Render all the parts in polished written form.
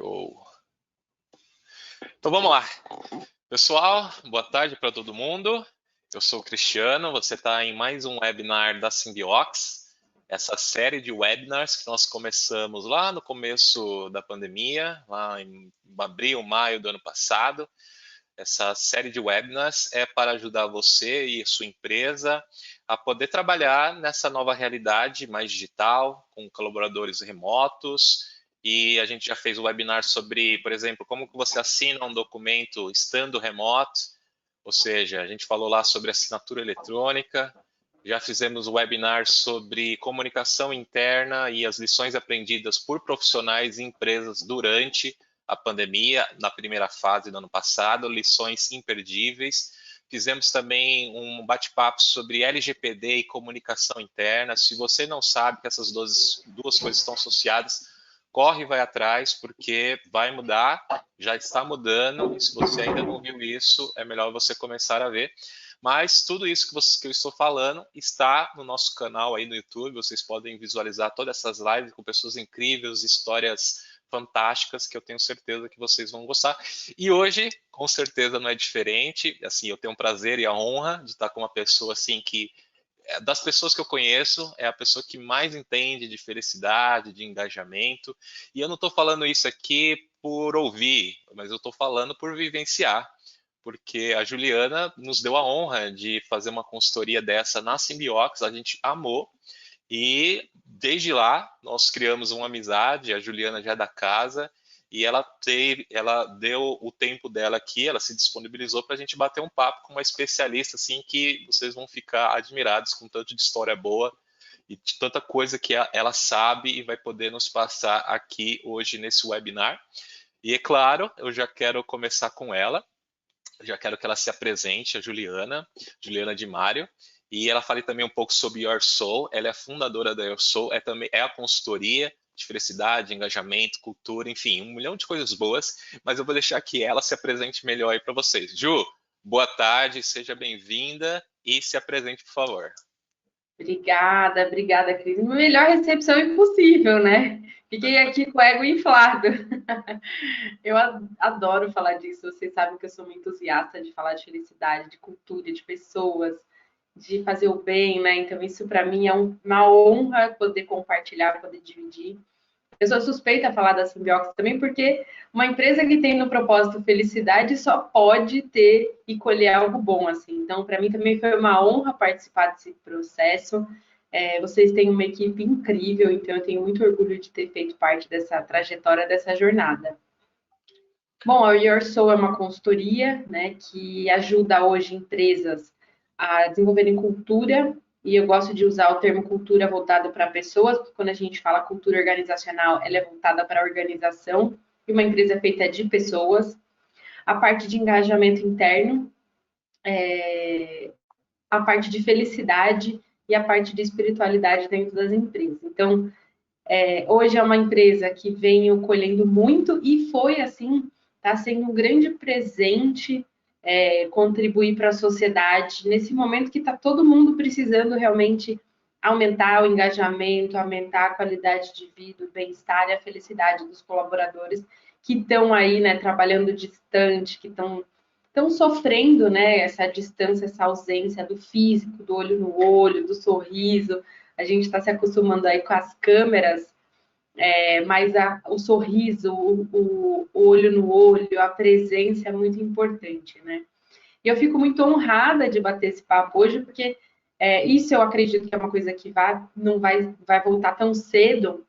Show. Então vamos lá. Pessoal, boa tarde para todo mundo. Eu sou o Cristiano, você está em mais um webinar da Symbiox, essa série de webinars que nós começamos lá no começo da pandemia, lá em abril, maio do ano passado. Essa série de webinars é para ajudar você e sua empresa a poder trabalhar nessa nova realidade mais digital, com colaboradores remotos. E a gente já fez um webinar sobre, por exemplo, como que você assina um documento estando remoto. Ou seja, a gente falou lá sobre assinatura eletrônica. Já fizemos um webinar sobre comunicação interna e as lições aprendidas por profissionais e empresas durante a pandemia, na primeira fase do ano passado, lições imperdíveis. Fizemos também um bate-papo sobre LGPD e comunicação interna. Se você não sabe que essas duas coisas estão associadas, corre e vai atrás, porque vai mudar, já está mudando, e se você ainda não viu isso, é melhor você começar a ver. Mas tudo isso que eu estou falando está no nosso canal aí no YouTube, vocês podem visualizar todas essas lives com pessoas incríveis, histórias fantásticas que eu tenho certeza que vocês vão gostar. E hoje, com certeza, não é diferente. Assim, eu tenho um prazer e a honra de estar com uma pessoa assim que das pessoas que eu conheço, é a pessoa que mais entende de felicidade, de engajamento. E eu não estou falando isso aqui por ouvir, mas eu estou falando por vivenciar. Porque a Juliana nos deu a honra de fazer uma consultoria dessa na Symbiox, a gente amou. E desde lá nós criamos uma amizade, a Juliana já é da casa, e ela deu o tempo dela aqui, ela se disponibilizou para a gente bater um papo com uma especialista assim que vocês vão ficar admirados com tanto de história boa e de tanta coisa que ela sabe e vai poder nos passar aqui hoje nesse webinar. E é claro, eu já quero começar com ela. Já quero que ela se apresente, a Juliana Di Mário, e ela fale também um pouco sobre Your Soul. Ela é a fundadora da Your Soul, também é a consultoria de felicidade, engajamento, cultura, enfim, um milhão de coisas boas, mas eu vou deixar que ela se apresente melhor aí para vocês. Ju, boa tarde, seja bem-vinda e se apresente, por favor. Obrigada, Cris. Melhor recepção impossível, né? Fiquei aqui com o ego inflado. Eu adoro falar disso. Vocês sabem que eu sou uma entusiasta de falar de felicidade, de cultura, de pessoas, de fazer o bem, né? Então, isso para mim é uma honra poder compartilhar, poder dividir. Eu sou suspeita a falar da Symbiox também, porque uma empresa que tem no propósito felicidade só pode ter e colher algo bom, assim. Então, para mim também foi uma honra participar desse processo. Vocês têm uma equipe incrível, então eu tenho muito orgulho de ter feito parte dessa trajetória, dessa jornada. Bom, a Your Soul é uma consultoria, né, que ajuda hoje empresas a desenvolverem cultura, e eu gosto de usar o termo cultura voltada para pessoas, porque quando a gente fala cultura organizacional, ela é voltada para a organização, e uma empresa é feita de pessoas. A parte de engajamento interno, a parte de felicidade e a parte de espiritualidade dentro das empresas. Então, hoje é uma empresa que venho colhendo muito e foi assim, está sendo um grande presente contribuir para a sociedade nesse momento que está todo mundo precisando realmente aumentar o engajamento, aumentar a qualidade de vida, o bem-estar e a felicidade dos colaboradores que estão aí, né, trabalhando distante, que estão sofrendo, né, essa distância, essa ausência do físico, do olho no olho, do sorriso. A gente está se acostumando aí com as câmeras, mas o sorriso, o olho no olho, a presença é muito importante, né? E eu fico muito honrada de bater esse papo hoje, porque isso eu acredito que é uma coisa que não vai voltar tão cedo,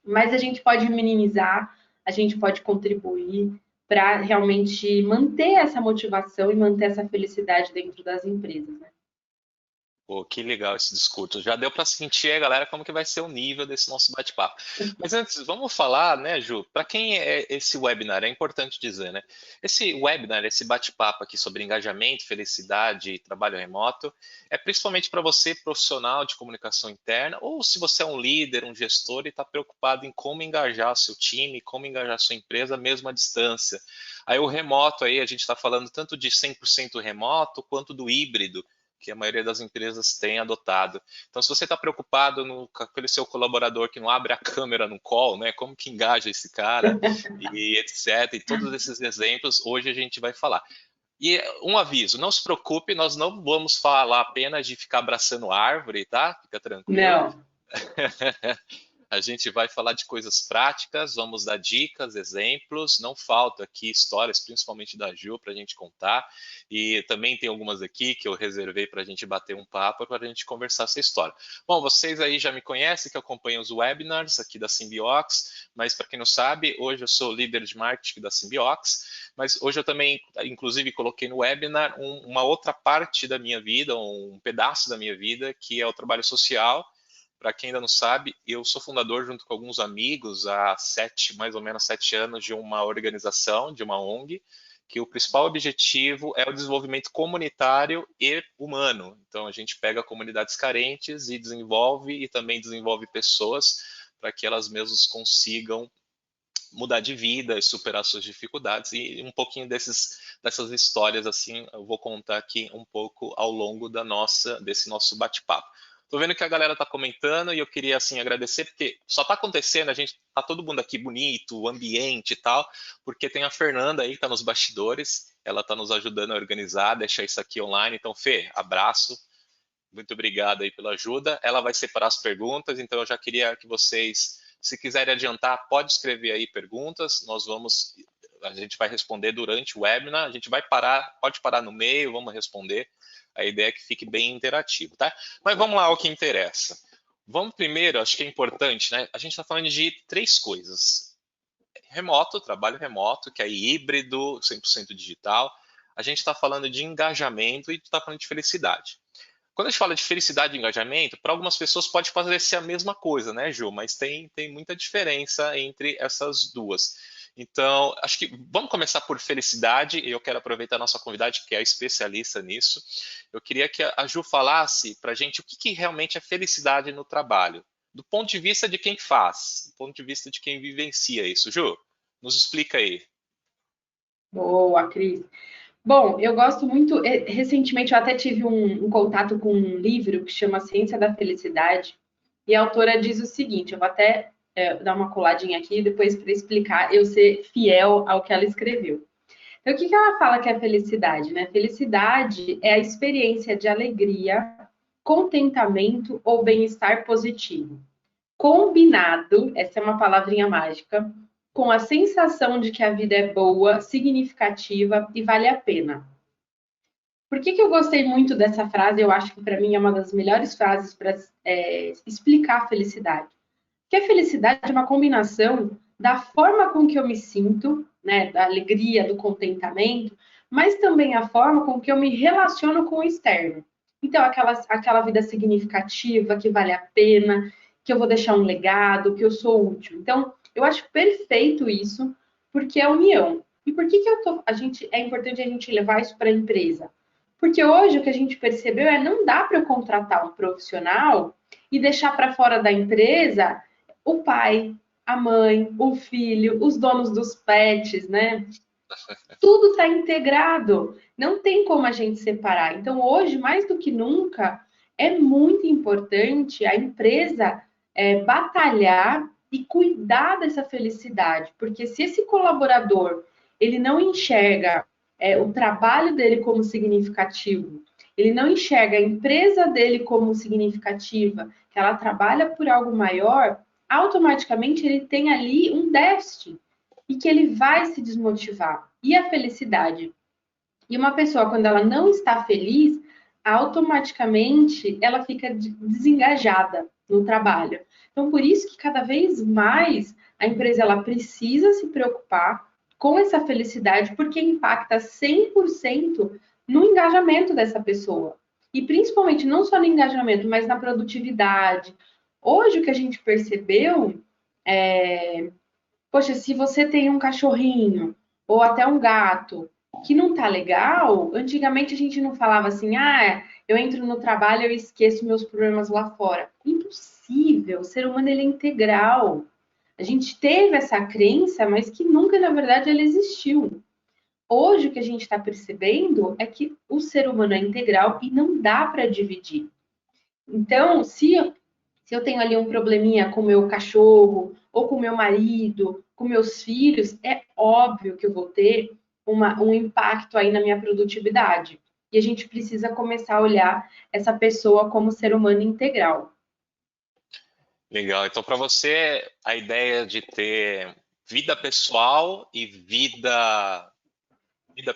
mas a gente pode minimizar, a gente pode contribuir para realmente manter essa motivação e manter essa felicidade dentro das empresas, né? Pô, que legal esse discurso. Já deu para sentir, galera, como que vai ser o nível desse nosso bate-papo. Mas antes, vamos falar, né, Ju, para quem é esse webinar? É importante dizer, né? Esse webinar, esse bate-papo aqui sobre engajamento, felicidade e trabalho remoto, é principalmente para você, profissional de comunicação interna, ou se você é um líder, um gestor e está preocupado em como engajar seu time, como engajar sua empresa, mesmo à distância. Aí o remoto aí, a gente está falando tanto de 100% remoto quanto do híbrido. que a maioria das empresas tem adotado. Então, se você está preocupado com aquele seu colaborador que não abre a câmera no call, né, como que engaja esse cara, e etc., e todos esses exemplos, hoje a gente vai falar. E um aviso, não se preocupe, nós não vamos falar apenas de ficar abraçando árvore, tá? Fica tranquilo. Não. A gente vai falar de coisas práticas, vamos dar dicas, exemplos. Não falta aqui histórias, principalmente da Ju, para a gente contar. E também tem algumas aqui que eu reservei para a gente bater um papo, para a gente conversar essa história. Bom, vocês aí já me conhecem, que acompanham os webinars aqui da Symbiox, mas para quem não sabe, hoje eu sou líder de marketing da Symbiox, mas hoje eu também, inclusive, coloquei no webinar uma outra parte da minha vida, um pedaço da minha vida, que é o trabalho social. Para quem ainda não sabe, eu sou fundador, junto com alguns amigos, há mais ou menos 7 anos, de uma organização, de uma ONG, que o principal objetivo é o desenvolvimento comunitário e humano. Então, a gente pega comunidades carentes e desenvolve, e também desenvolve pessoas para que elas mesmas consigam mudar de vida e superar suas dificuldades. E um pouquinho dessas histórias, assim, eu vou contar aqui um pouco ao longo desse nosso bate-papo. Tô vendo que a galera tá comentando e eu queria, assim, agradecer, porque só tá acontecendo, tá todo mundo aqui bonito, o ambiente e tal, porque tem a Fernanda aí que tá nos bastidores, ela tá nos ajudando a organizar, deixar isso aqui online. Então, Fê, abraço, muito obrigado aí pela ajuda. Ela vai separar as perguntas, então eu já queria que vocês, se quiserem adiantar, pode escrever aí perguntas, a gente vai responder durante o webinar, a gente vai parar, pode parar no meio, vamos responder. A ideia é que fique bem interativo, tá? Mas vamos lá ao que interessa. Vamos primeiro, acho que é importante, né? A gente está falando de 3 coisas. Remoto, trabalho remoto, que é híbrido, 100% digital. A gente está falando de engajamento e está falando de felicidade. Quando a gente fala de felicidade e engajamento, para algumas pessoas pode parecer a mesma coisa, né, Ju? Mas tem muita diferença entre essas duas. Então, acho que vamos começar por felicidade, e eu quero aproveitar a nossa convidada, que é especialista nisso. Eu queria que a Ju falasse para a gente o que realmente é felicidade no trabalho, do ponto de vista de quem faz, do ponto de vista de quem vivencia isso. Ju, nos explica aí. Boa, Cris. Bom, eu gosto muito. Recentemente, eu até tive um contato com um livro que chama Ciência da Felicidade, e a autora diz o seguinte: eu vou até dar uma coladinha aqui depois para explicar, eu ser fiel ao que ela escreveu. Então, o que ela fala que é felicidade, né? Felicidade é a experiência de alegria, contentamento ou bem-estar positivo, combinado, essa é uma palavrinha mágica, com a sensação de que a vida é boa, significativa e vale a pena. Por que eu gostei muito dessa frase? Eu acho que para mim é uma das melhores frases para explicar a felicidade. Porque a felicidade é uma combinação da forma com que eu me sinto, né, da alegria, do contentamento, mas também a forma com que eu me relaciono com o externo. Então, aquela vida significativa, que vale a pena, que eu vou deixar um legado, que eu sou útil. Então, eu acho perfeito isso, porque é união. E por que é importante a gente levar isso para a empresa? Porque hoje o que a gente percebeu é não dá para eu contratar um profissional e deixar para fora da empresa o pai, a mãe, o filho, os donos dos pets, né? Tudo está integrado. Não tem como a gente separar. Então, hoje, mais do que nunca, é muito importante a empresa batalhar e cuidar dessa felicidade, porque se esse colaborador ele não enxerga o trabalho dele como significativo, ele não enxerga a empresa dele como significativa, que ela trabalha por algo maior, automaticamente ele tem ali um déficit e que ele vai se desmotivar. E a felicidade? E uma pessoa, quando ela não está feliz, automaticamente ela fica desengajada no trabalho. Então, por isso que cada vez mais a empresa ela precisa se preocupar com essa felicidade, porque impacta 100% no engajamento dessa pessoa. E principalmente não só no engajamento, mas na produtividade. Hoje o que a gente percebeu poxa, se você tem um cachorrinho ou até um gato que não tá legal, antigamente a gente não falava assim, eu entro no trabalho e eu esqueço meus problemas lá fora. Impossível, o ser humano ele é integral. A gente teve essa crença, mas que nunca, na verdade, ela existiu. hoje o que a gente está percebendo é que o ser humano é integral e não dá para dividir. Então, se eu tenho ali um probleminha com o meu cachorro, ou com o meu marido, com meus filhos, é óbvio que eu vou ter um impacto aí na minha produtividade. E a gente precisa começar a olhar essa pessoa como ser humano integral. Legal. Então, para você, a ideia de ter vida pessoal e vida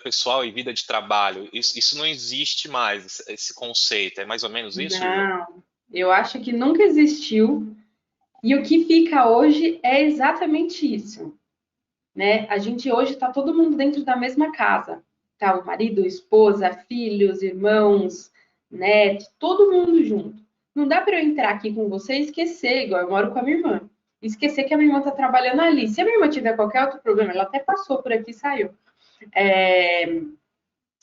pessoal e vida de trabalho, isso não existe mais, esse conceito. É mais ou menos isso, Ju? Não, eu acho que nunca existiu. E o que fica hoje é exatamente isso, né? A gente hoje está todo mundo dentro da mesma casa, tá? O marido, esposa, filhos, irmãos, netos, todo mundo junto. Não dá para eu entrar aqui com você e esquecer, igual eu moro com a minha irmã, esquecer que a minha irmã está trabalhando ali. Se a minha irmã tiver qualquer outro problema, ela até passou por aqui e saiu.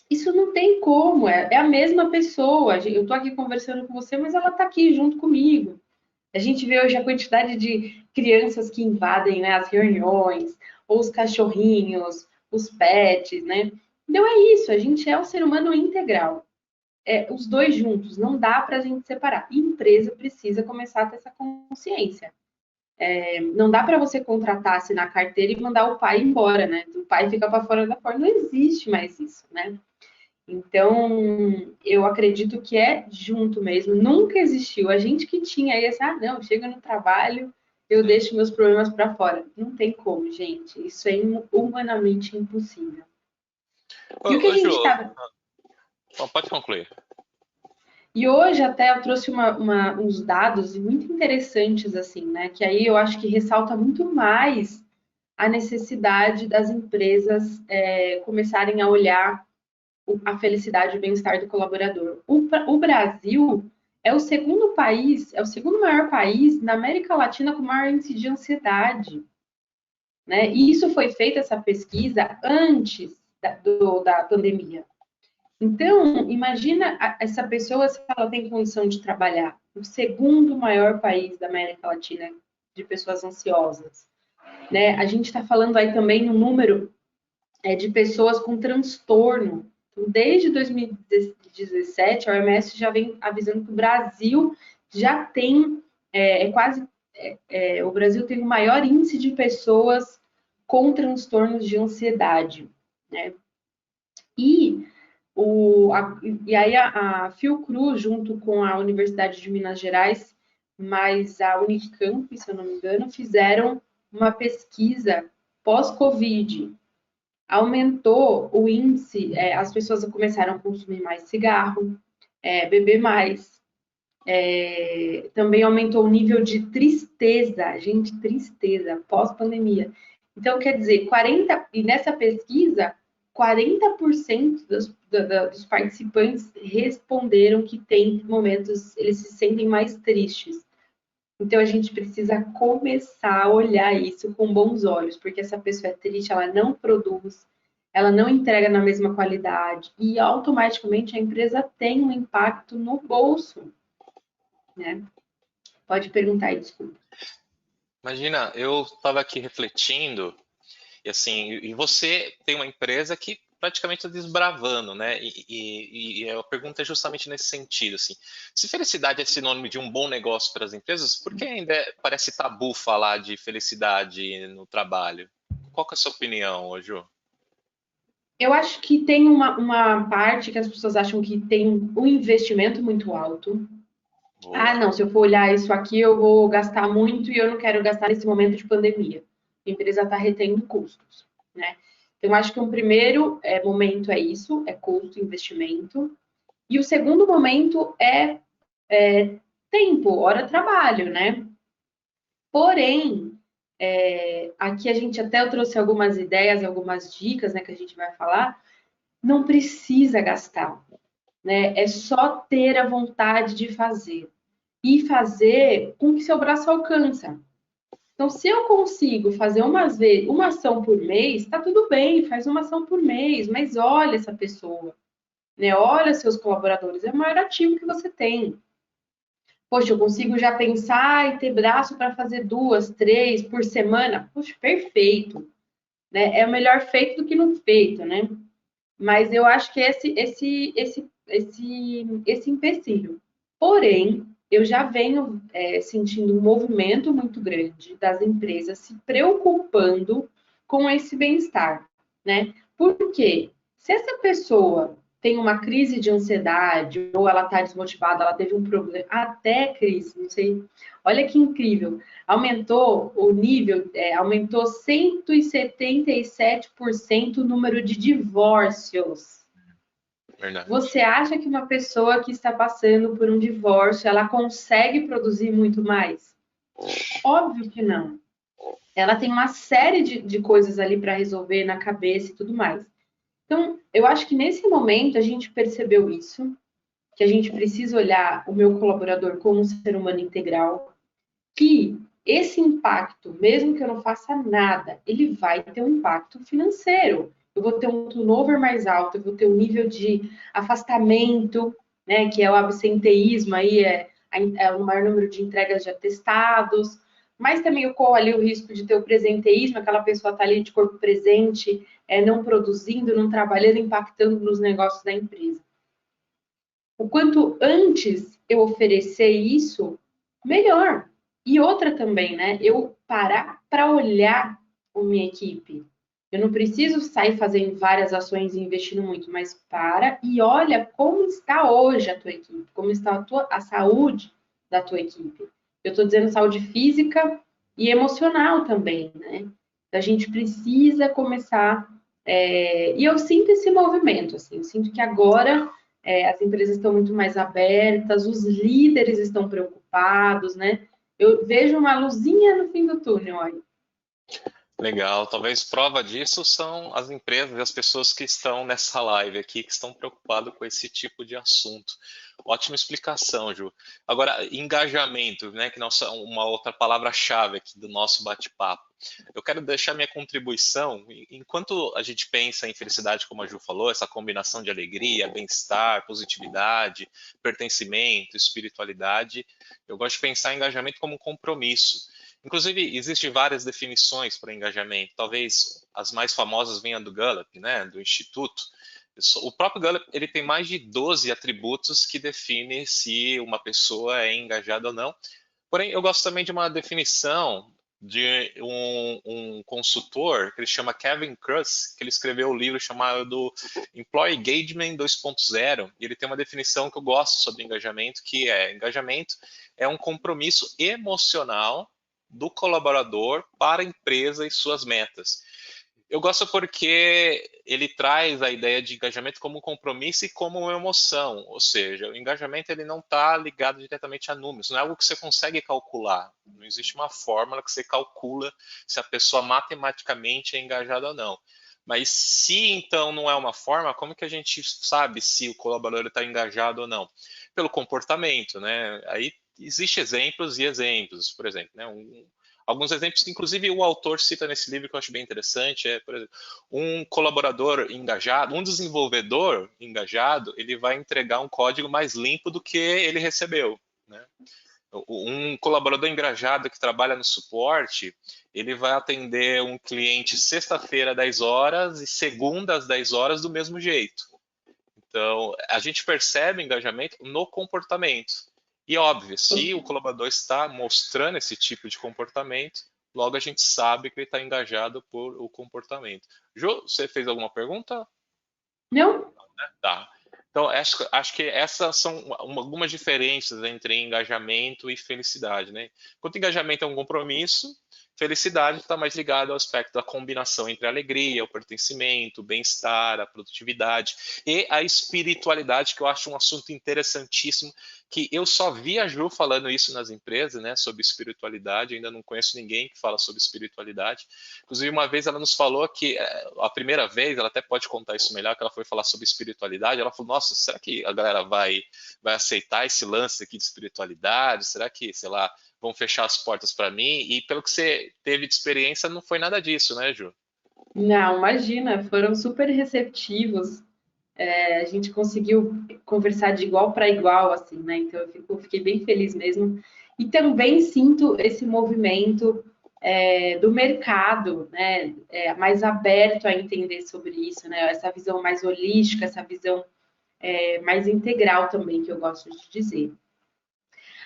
Isso não tem como, é a mesma pessoa. Eu estou aqui conversando com você, mas ela está aqui junto comigo. A gente vê hoje a quantidade de crianças que invadem, né, as reuniões, ou os cachorrinhos, os pets, né? Então é isso, a gente é um ser humano integral. Os dois juntos, não dá para a gente separar. E a empresa precisa começar a ter essa consciência. Não dá para você contratar, assinar carteira e mandar o pai embora, né? O pai fica para fora da porta, não existe mais isso, né? Então, eu acredito que é junto mesmo, nunca existiu. A gente que tinha aí essa, não, chega no trabalho, eu deixo meus problemas para fora. Não tem como, gente. Isso é humanamente impossível. E o que a Ô, Ju, gente está. pode concluir. E hoje até eu trouxe uns dados muito interessantes, assim, né? Que aí eu acho que ressalta muito mais a necessidade das empresas começarem a olhar a felicidade e o bem-estar do colaborador. O Brasil é o segundo país, é o segundo maior país na América Latina com maior índice de ansiedade, né? E isso foi feita, essa pesquisa, antes da pandemia. Então, imagina essa pessoa se ela tem condição de trabalhar. O segundo maior país da América Latina de pessoas ansiosas, né? A gente está falando aí também no número de pessoas com transtorno. Então, desde 2017, a OMS já vem avisando que o Brasil já tem, o Brasil tem o maior índice de pessoas com transtornos de ansiedade, né? E, e aí a Fiocruz, junto com a Universidade de Minas Gerais, mais a Unicamp, se eu não me engano, fizeram uma pesquisa pós-Covid. Aumentou o índice, as pessoas começaram a consumir mais cigarro, beber mais. Também aumentou o nível de tristeza, gente, tristeza, pós-pandemia. Então, quer dizer, e nessa pesquisa, 40% dos participantes responderam que tem momentos, eles se sentem mais tristes. Então, a gente precisa começar a olhar isso com bons olhos, porque essa pessoa é triste, ela não produz, ela não entrega na mesma qualidade, e automaticamente a empresa tem um impacto no bolso, né? Pode perguntar aí, desculpa. Imagina, eu estava aqui refletindo, e assim, e você tem uma empresa que praticamente está desbravando, né? E a pergunta é justamente nesse sentido, assim. Se felicidade é sinônimo de um bom negócio para as empresas, por que ainda parece tabu falar de felicidade no trabalho? Qual que é a sua opinião, Ju? Eu acho que tem uma parte que as pessoas acham que tem um investimento muito alto. Ah, Boa. não, se eu for olhar isso aqui, eu vou gastar muito e eu não quero gastar nesse momento de pandemia. A empresa está retendo custos, né? Então, eu acho que um primeiro momento é isso, é custo, investimento. E o segundo momento é tempo, hora trabalho, né? Porém, aqui a gente até trouxe algumas ideias, algumas dicas, né, que a gente vai falar. Não precisa gastar, né? É só ter a vontade de fazer e fazer com que seu braço alcança. Então, se eu consigo fazer uma ação por mês, tá tudo bem, faz uma ação por mês, mas olha essa pessoa, né? Olha seus colaboradores, é o maior ativo que você tem. Poxa, eu consigo já pensar e ter braço para fazer 2, 3 por semana. Poxa, perfeito, né? É melhor feito do que não feito, né? Mas eu acho que esse empecilho. Porém, eu já venho sentindo um movimento muito grande das empresas se preocupando com esse bem-estar, né? Por quê? Se essa pessoa tem uma crise de ansiedade ou ela está desmotivada, ela teve um problema, até crise, não sei. Olha que incrível. Aumentou o nível, aumentou 177% o número de divórcios. Verdade. Você acha que uma pessoa que está passando por um divórcio, ela consegue produzir muito mais? Óbvio que não. Ela tem uma série de coisas ali para resolver na cabeça e tudo mais. Então, eu acho que nesse momento a gente percebeu isso, que a gente precisa olhar o meu colaborador como um ser humano integral, que esse impacto, mesmo que eu não faça nada, ele vai ter um impacto financeiro. Eu vou ter um turnover mais alto, eu vou ter um nível de afastamento, né, que é o absenteísmo, aí é o maior número de entregas de atestados, mas também eu corro ali o risco de ter o presenteísmo, aquela pessoa está ali de corpo presente, não produzindo, não trabalhando, impactando nos negócios da empresa. O quanto antes eu oferecer isso, melhor. E outra também, né? Eu parar para olhar a minha equipe. Eu não preciso sair fazendo várias ações e investindo muito, mas para e olha como está hoje a tua equipe, como está a saúde da tua equipe. Eu estou dizendo saúde física e emocional também, né? A gente precisa começar. E eu sinto esse movimento, assim, eu sinto que agora as empresas estão muito mais abertas, os líderes estão preocupados, né? Eu vejo uma luzinha no fim do túnel aí. Legal, talvez prova disso são as empresas e as pessoas que estão nessa live aqui, que estão preocupadas com esse tipo de assunto. Ótima explicação, Ju. Agora, engajamento, né, que é uma outra palavra-chave aqui do nosso bate-papo. Eu quero deixar minha contribuição, enquanto a gente pensa em felicidade, como a Ju falou, essa combinação de alegria, bem-estar, positividade, pertencimento, espiritualidade, eu gosto de pensar em engajamento como um compromisso. Inclusive, existem várias definições para engajamento. Talvez as mais famosas venham do Gallup, né, do Instituto. O próprio Gallup ele tem mais de 12 atributos que definem se uma pessoa é engajada ou não. Porém, eu gosto também de uma definição de um consultor que ele chama Kevin Kruse, que ele escreveu um livro chamado Employee Engagement 2.0, e ele tem uma definição que eu gosto sobre engajamento, que é engajamento é um compromisso emocional do colaborador para a empresa e suas metas. Eu gosto porque ele traz a ideia de engajamento como um compromisso e como uma emoção, ou seja, o engajamento ele não está ligado diretamente a números, não é algo que você consegue calcular, não existe uma fórmula que você calcula se a pessoa matematicamente é engajada ou não. Mas se então não é uma forma, como que a gente sabe se o colaborador está engajado ou não? Pelo comportamento, né? Aí existem exemplos e exemplos, por exemplo, né? Alguns exemplos que, inclusive, o autor cita nesse livro que eu acho bem interessante é, por exemplo, um colaborador engajado, um desenvolvedor engajado, ele vai entregar um código mais limpo do que ele recebeu, né? Um colaborador engajado que trabalha no suporte, ele vai atender um cliente sexta-feira às 10 horas e segunda às 10 horas do mesmo jeito. Então, a gente percebe engajamento no comportamento. E óbvio, se o colaborador está mostrando esse tipo de comportamento, logo a gente sabe que ele está engajado por o comportamento. Ju, você fez alguma pergunta? Não? Tá. Então, acho que essas são algumas diferenças entre engajamento e felicidade, né? Enquanto engajamento é um compromisso, felicidade está mais ligada ao aspecto da combinação entre a alegria, o pertencimento, o bem-estar, a produtividade e a espiritualidade, que eu acho um assunto interessantíssimo, que eu só vi a Ju falando isso nas empresas, né, sobre espiritualidade, ainda não conheço ninguém que fala sobre espiritualidade. Inclusive, uma vez ela nos falou que, a primeira vez, ela até pode contar isso melhor, que ela foi falar sobre espiritualidade, ela falou, nossa, será que a galera vai aceitar esse lance aqui de espiritualidade? Será que, sei lá, vão fechar as portas para mim? E pelo que você teve de experiência, não foi nada disso, né, Ju? Não, imagina, foram super receptivos. A gente conseguiu conversar de igual para igual, assim, né? Então eu fiquei bem feliz mesmo. E também sinto esse movimento do mercado, né, mais aberto a entender sobre isso, né, essa visão mais holística, essa visão mais integral também, que eu gosto de dizer.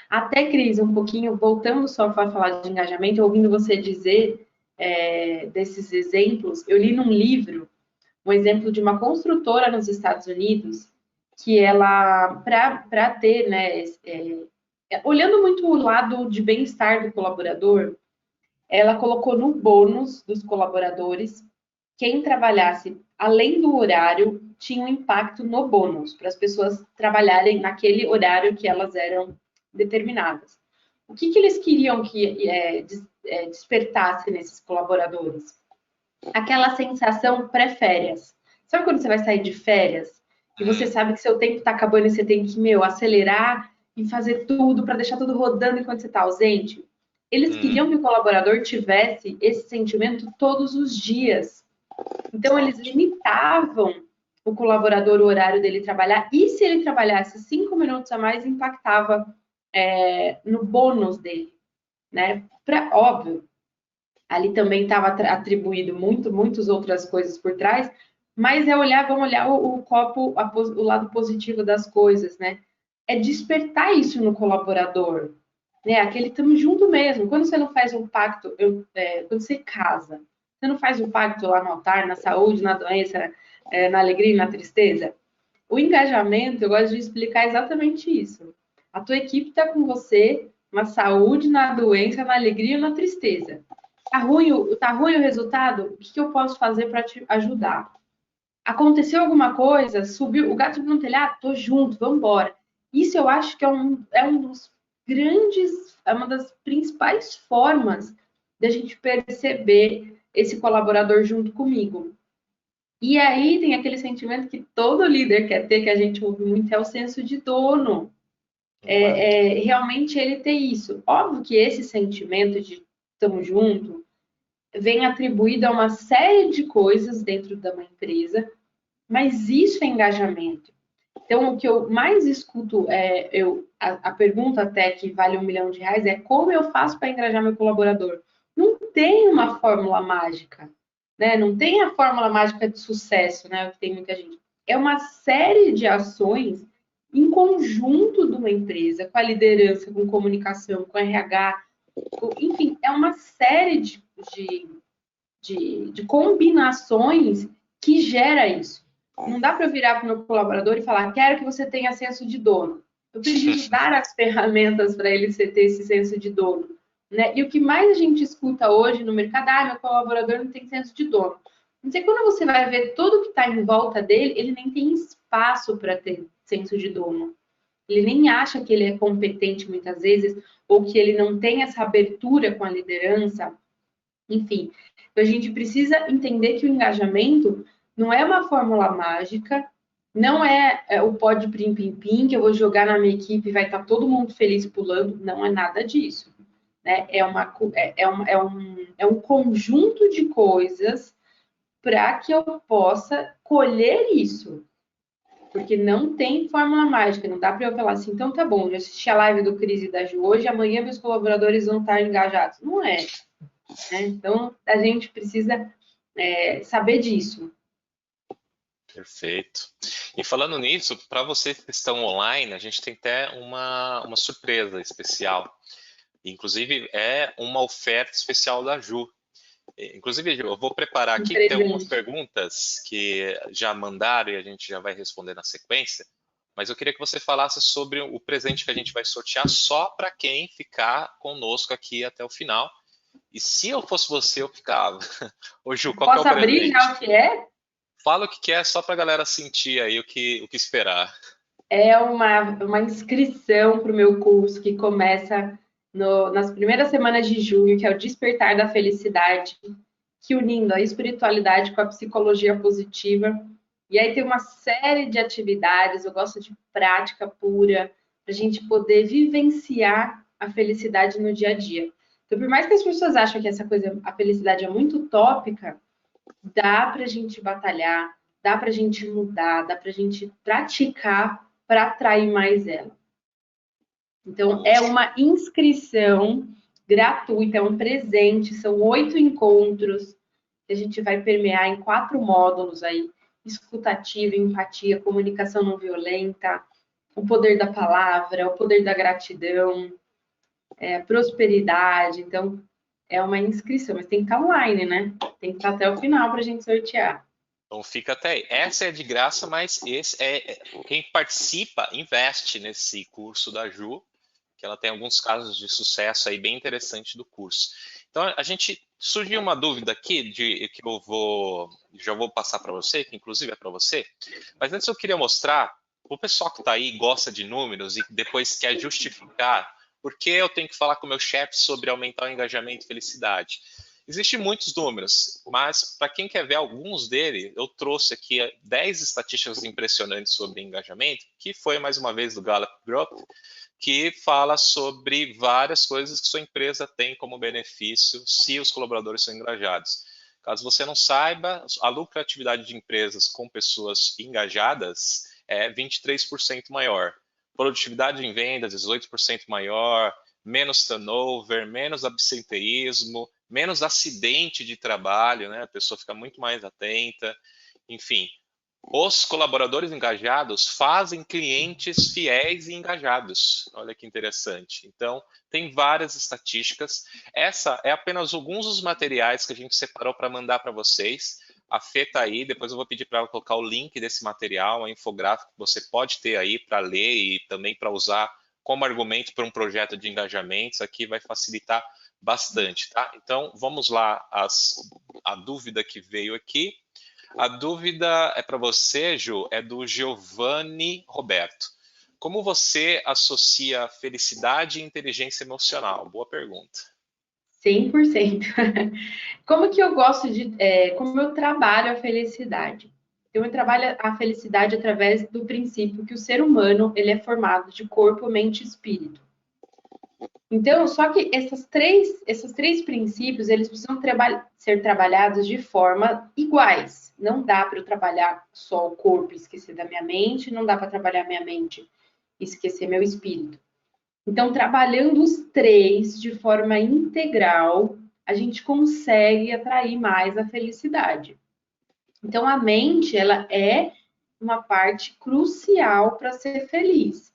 Até, Cris, um pouquinho, voltando só para falar de engajamento, ouvindo você dizer desses exemplos, eu li num livro um exemplo de uma construtora nos Estados Unidos, que ela, para ter, né, olhando muito o lado de bem-estar do colaborador, ela colocou no bônus dos colaboradores, quem trabalhasse além do horário tinha um impacto no bônus, para as pessoas trabalharem naquele horário que elas eram determinadas. O que eles queriam que despertasse nesses colaboradores? Aquela sensação pré-férias. Sabe quando você vai sair de férias e você sabe que seu tempo está acabando e você tem que, acelerar e fazer tudo para deixar tudo rodando enquanto você está ausente? Eles queriam que o colaborador tivesse esse sentimento todos os dias. Então, eles limitavam o colaborador, o horário dele trabalhar, e se ele trabalhasse 5 minutos a mais, impactava no bônus dele, né? Óbvio, ali também estava atribuído muitas outras coisas por trás, mas vamos olhar o copo, o lado positivo das coisas, né? É despertar isso no colaborador, né? Aquele tamo junto mesmo. Quando você não faz um pacto, quando você casa, você não faz um pacto lá no altar, na saúde, na doença, na alegria e na tristeza. O engajamento, eu gosto de explicar exatamente isso. A tua equipe está com você na saúde, na doença, na alegria e na tristeza. Tá ruim o resultado? O que eu posso fazer para te ajudar? Aconteceu alguma coisa? Subiu o gato no telhado? Tô junto, vamos embora. Isso eu acho que é um dos grandes, é uma das principais formas de a gente perceber esse colaborador junto comigo. E aí tem aquele sentimento que todo líder quer ter, que a gente ouve muito, é o senso de dono. Realmente ele ter isso. Óbvio que esse sentimento de estamos juntos vem atribuído a uma série de coisas dentro de uma empresa, mas isso é engajamento. Então, o que eu mais escuto a pergunta até que vale R$1 milhão é como eu faço para engajar meu colaborador? Não tem uma fórmula mágica, né? Não tem a fórmula mágica de sucesso, né? Que tem muita gente. É uma série de ações em conjunto de uma empresa, com a liderança, com comunicação, com RH, enfim, é uma série de combinações que gera isso. Não dá para eu virar para o meu colaborador e falar, quero que você tenha senso de dono. Eu preciso dar as ferramentas para ele ter esse senso de dono. Né? E o que mais a gente escuta hoje no mercado, meu colaborador não tem senso de dono. Não sei, quando você vai ver tudo que está em volta dele, ele nem tem espaço para ter senso de dono. Ele nem acha que ele é competente muitas vezes, ou que ele não tem essa abertura com a liderança. Enfim, então a gente precisa entender que o engajamento não é uma fórmula mágica, não é o pó de pim-pim-pim, que eu vou jogar na minha equipe e vai estar todo mundo feliz pulando, não é nada disso. Né? É um conjunto de coisas para que eu possa colher isso. Porque não tem fórmula mágica, não dá para eu falar assim, então tá bom, eu assisti a live do Cris e da Ju hoje, amanhã meus colaboradores vão estar engajados. Não é. Né? Então, a gente precisa saber disso. Perfeito. E falando nisso, para vocês que estão online, a gente tem até uma surpresa especial. Inclusive, é uma oferta especial da Ju. Inclusive, Ju, eu vou preparar aqui, tem algumas perguntas que já mandaram e a gente já vai responder na sequência, mas eu queria que você falasse sobre o presente que a gente vai sortear só para quem ficar conosco aqui até o final. E se eu fosse você, eu ficava. Ô, Ju, qual que é o presente? Posso abrir já o que é? Fala o que é, só para a galera sentir aí o que esperar. É uma inscrição para o meu curso que começa nas primeiras semanas de junho, que é o Despertar da Felicidade, que unindo a espiritualidade com a psicologia positiva. E aí tem uma série de atividades, eu gosto de prática pura, para a gente poder vivenciar a felicidade no dia a dia. Então, por mais que as pessoas achem que essa coisa, a felicidade é muito utópica, dá para a gente batalhar, dá para a gente mudar, dá para a gente praticar para atrair mais ela. Então, é uma inscrição gratuita, é um presente, são 8 encontros que a gente vai permear em 4 módulos aí, escutativa, empatia, comunicação não violenta, o poder da palavra, o poder da gratidão, prosperidade. Então, é uma inscrição, mas tem que estar online, né? Tem que estar até o final para a gente sortear. Então fica até aí. Essa é de graça, mas quem participa investe nesse curso da Ju, que ela tem alguns casos de sucesso aí bem interessante do curso. Então a gente surgiu uma dúvida aqui que já vou passar para você, que inclusive é para você. Mas antes eu queria mostrar o pessoal que está aí gosta de números e depois quer justificar por que eu tenho que falar com o meu chefe sobre aumentar o engajamento e felicidade. Existem muitos números, mas para quem quer ver alguns dele, eu trouxe aqui 10 estatísticas impressionantes sobre engajamento, que foi mais uma vez do Gallup Group, que fala sobre várias coisas que sua empresa tem como benefício se os colaboradores são engajados. Caso você não saiba, a lucratividade de empresas com pessoas engajadas é 23% maior. Produtividade em vendas, 18% maior, menos turnover, menos absenteísmo, menos acidente de trabalho, né? A pessoa fica muito mais atenta. Enfim, os colaboradores engajados fazem clientes fiéis e engajados. Olha que interessante. Então, tem várias estatísticas. Essa é apenas alguns dos materiais que a gente separou para mandar para vocês. A Fê está aí, depois eu vou pedir para ela colocar o link desse material, a infográfico que você pode ter aí para ler e também para usar como argumento para um projeto de engajamentos. Aqui vai facilitar bastante, tá? Então, vamos lá, a dúvida que veio aqui. A dúvida é para você, Ju, é do Giovanni Roberto. Como você associa felicidade e inteligência emocional? Boa pergunta. 100%. Como que eu gosto como eu trabalho a felicidade? Eu trabalho a felicidade através do princípio que o ser humano, ele é formado de corpo, mente e espírito. Então, só que esses três princípios, eles precisam ser trabalhados de forma iguais. Não dá para eu trabalhar só o corpo e esquecer da minha mente, não dá para trabalhar minha mente e esquecer meu espírito. Então, trabalhando os três de forma integral, a gente consegue atrair mais a felicidade. Então, a mente, ela é uma parte crucial para ser feliz.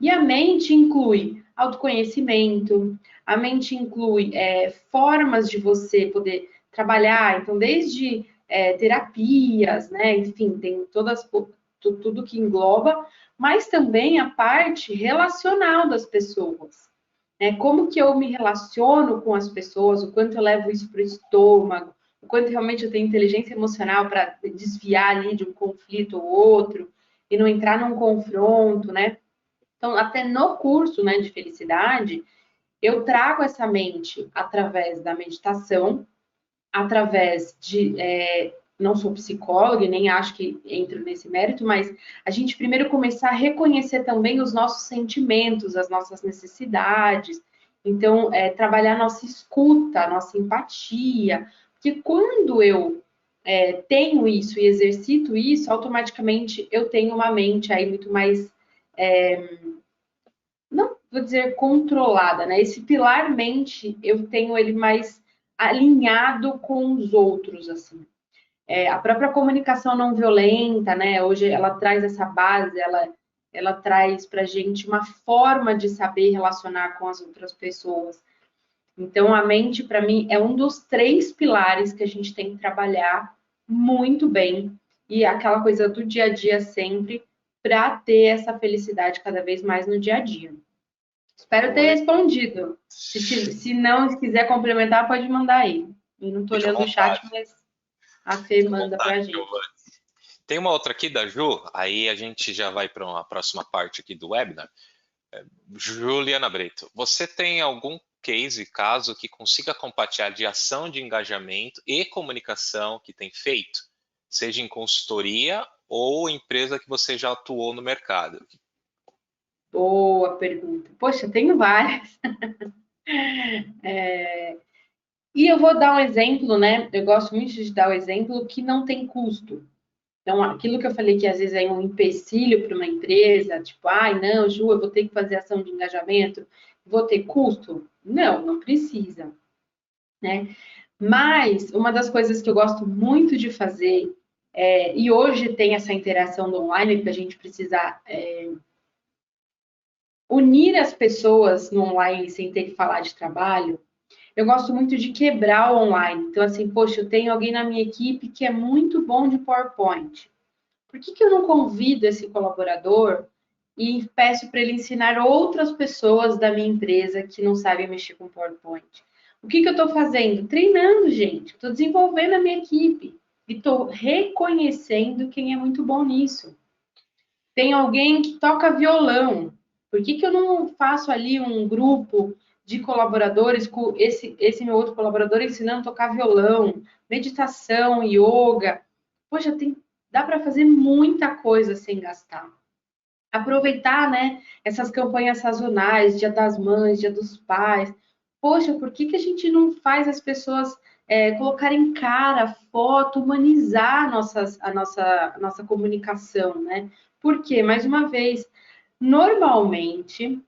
E a mente inclui autoconhecimento, a mente inclui formas de você poder trabalhar, então, desde terapias, né? Enfim, tem tudo que engloba, mas também a parte relacional das pessoas. Né? Como que eu me relaciono com as pessoas, o quanto eu levo isso para o estômago, o quanto realmente eu tenho inteligência emocional para desviar ali de um conflito ou outro e não entrar num confronto, né? Então, até no curso, né, de felicidade, eu trago essa mente através da meditação, através de. Não sou psicóloga e nem acho que entro nesse mérito, mas a gente primeiro começar a reconhecer também os nossos sentimentos, as nossas necessidades. Então, trabalhar nossa escuta, nossa empatia. Porque quando eu tenho isso e exercito isso, automaticamente eu tenho uma mente aí muito mais não vou dizer controlada, né? Esse pilar mente, eu tenho ele mais alinhado com os outros, assim. A própria comunicação não violenta, né? Hoje ela traz essa base, ela traz para gente uma forma de saber relacionar com as outras pessoas. Então, a mente, para mim, é um dos 3 pilares que a gente tem que trabalhar muito bem. E aquela coisa do dia a dia sempre, para ter essa felicidade cada vez mais no dia a dia. Espero ter respondido. Se não, se quiser complementar, pode mandar aí. Eu não estou olhando o chat, mas a Fê manda para a gente. Tem uma outra aqui da Ju, aí a gente já vai para uma próxima parte aqui do webinar. Juliana Breito, você tem algum caso que consiga compartilhar de ação de engajamento e comunicação que tem feito? Seja em consultoria ou empresa que você já atuou no mercado? Boa pergunta. Poxa, tenho várias. E eu vou dar um exemplo, né? Eu gosto muito de dar o exemplo que não tem custo. Então, aquilo que eu falei que às vezes é um empecilho para uma empresa, tipo, ai, não, Ju, eu vou ter que fazer ação de engajamento, vou ter custo. Não, não precisa, né? Mas uma das coisas que eu gosto muito de fazer, e hoje tem essa interação do online, que a gente precisa unir as pessoas no online sem ter que falar de trabalho, eu gosto muito de quebrar o online. Então, assim, poxa, eu tenho alguém na minha equipe que é muito bom de PowerPoint. Por que que eu não convido esse colaborador e peço para ele ensinar outras pessoas da minha empresa que não sabem mexer com PowerPoint? O que que eu estou fazendo? Treinando, gente. Estou desenvolvendo a minha equipe e estou reconhecendo quem é muito bom nisso. Tem alguém que toca violão. Por que que eu não faço ali um grupo de colaboradores com esse meu outro colaborador ensinando a tocar violão, meditação, yoga? Poxa, dá para fazer muita coisa sem gastar. Aproveitar, né, essas campanhas sazonais, Dia das Mães, Dia dos Pais. Poxa, por que que a gente não faz as pessoas colocarem cara, foto, humanizar a nossa comunicação, né? Porque, mais uma vez, normalmente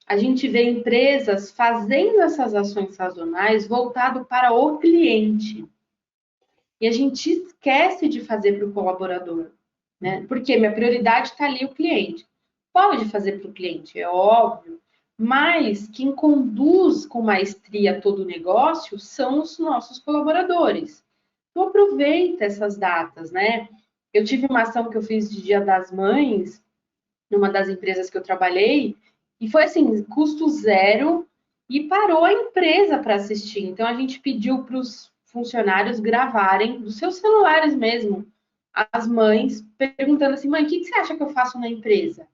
a gente vê empresas fazendo essas ações sazonais voltado para o cliente. E a gente esquece de fazer para o colaborador, né? Porque minha prioridade está ali o cliente. Pode fazer para o cliente, é óbvio, mas quem conduz com maestria todo o negócio são os nossos colaboradores. Então aproveita essas datas, né? Eu tive uma ação que eu fiz de Dia das Mães, numa das empresas que eu trabalhei, e foi assim, custo zero, e parou a empresa para assistir. Então a gente pediu para os funcionários gravarem dos seus celulares mesmo, as mães perguntando assim, mãe, o que você acha que eu faço na empresa?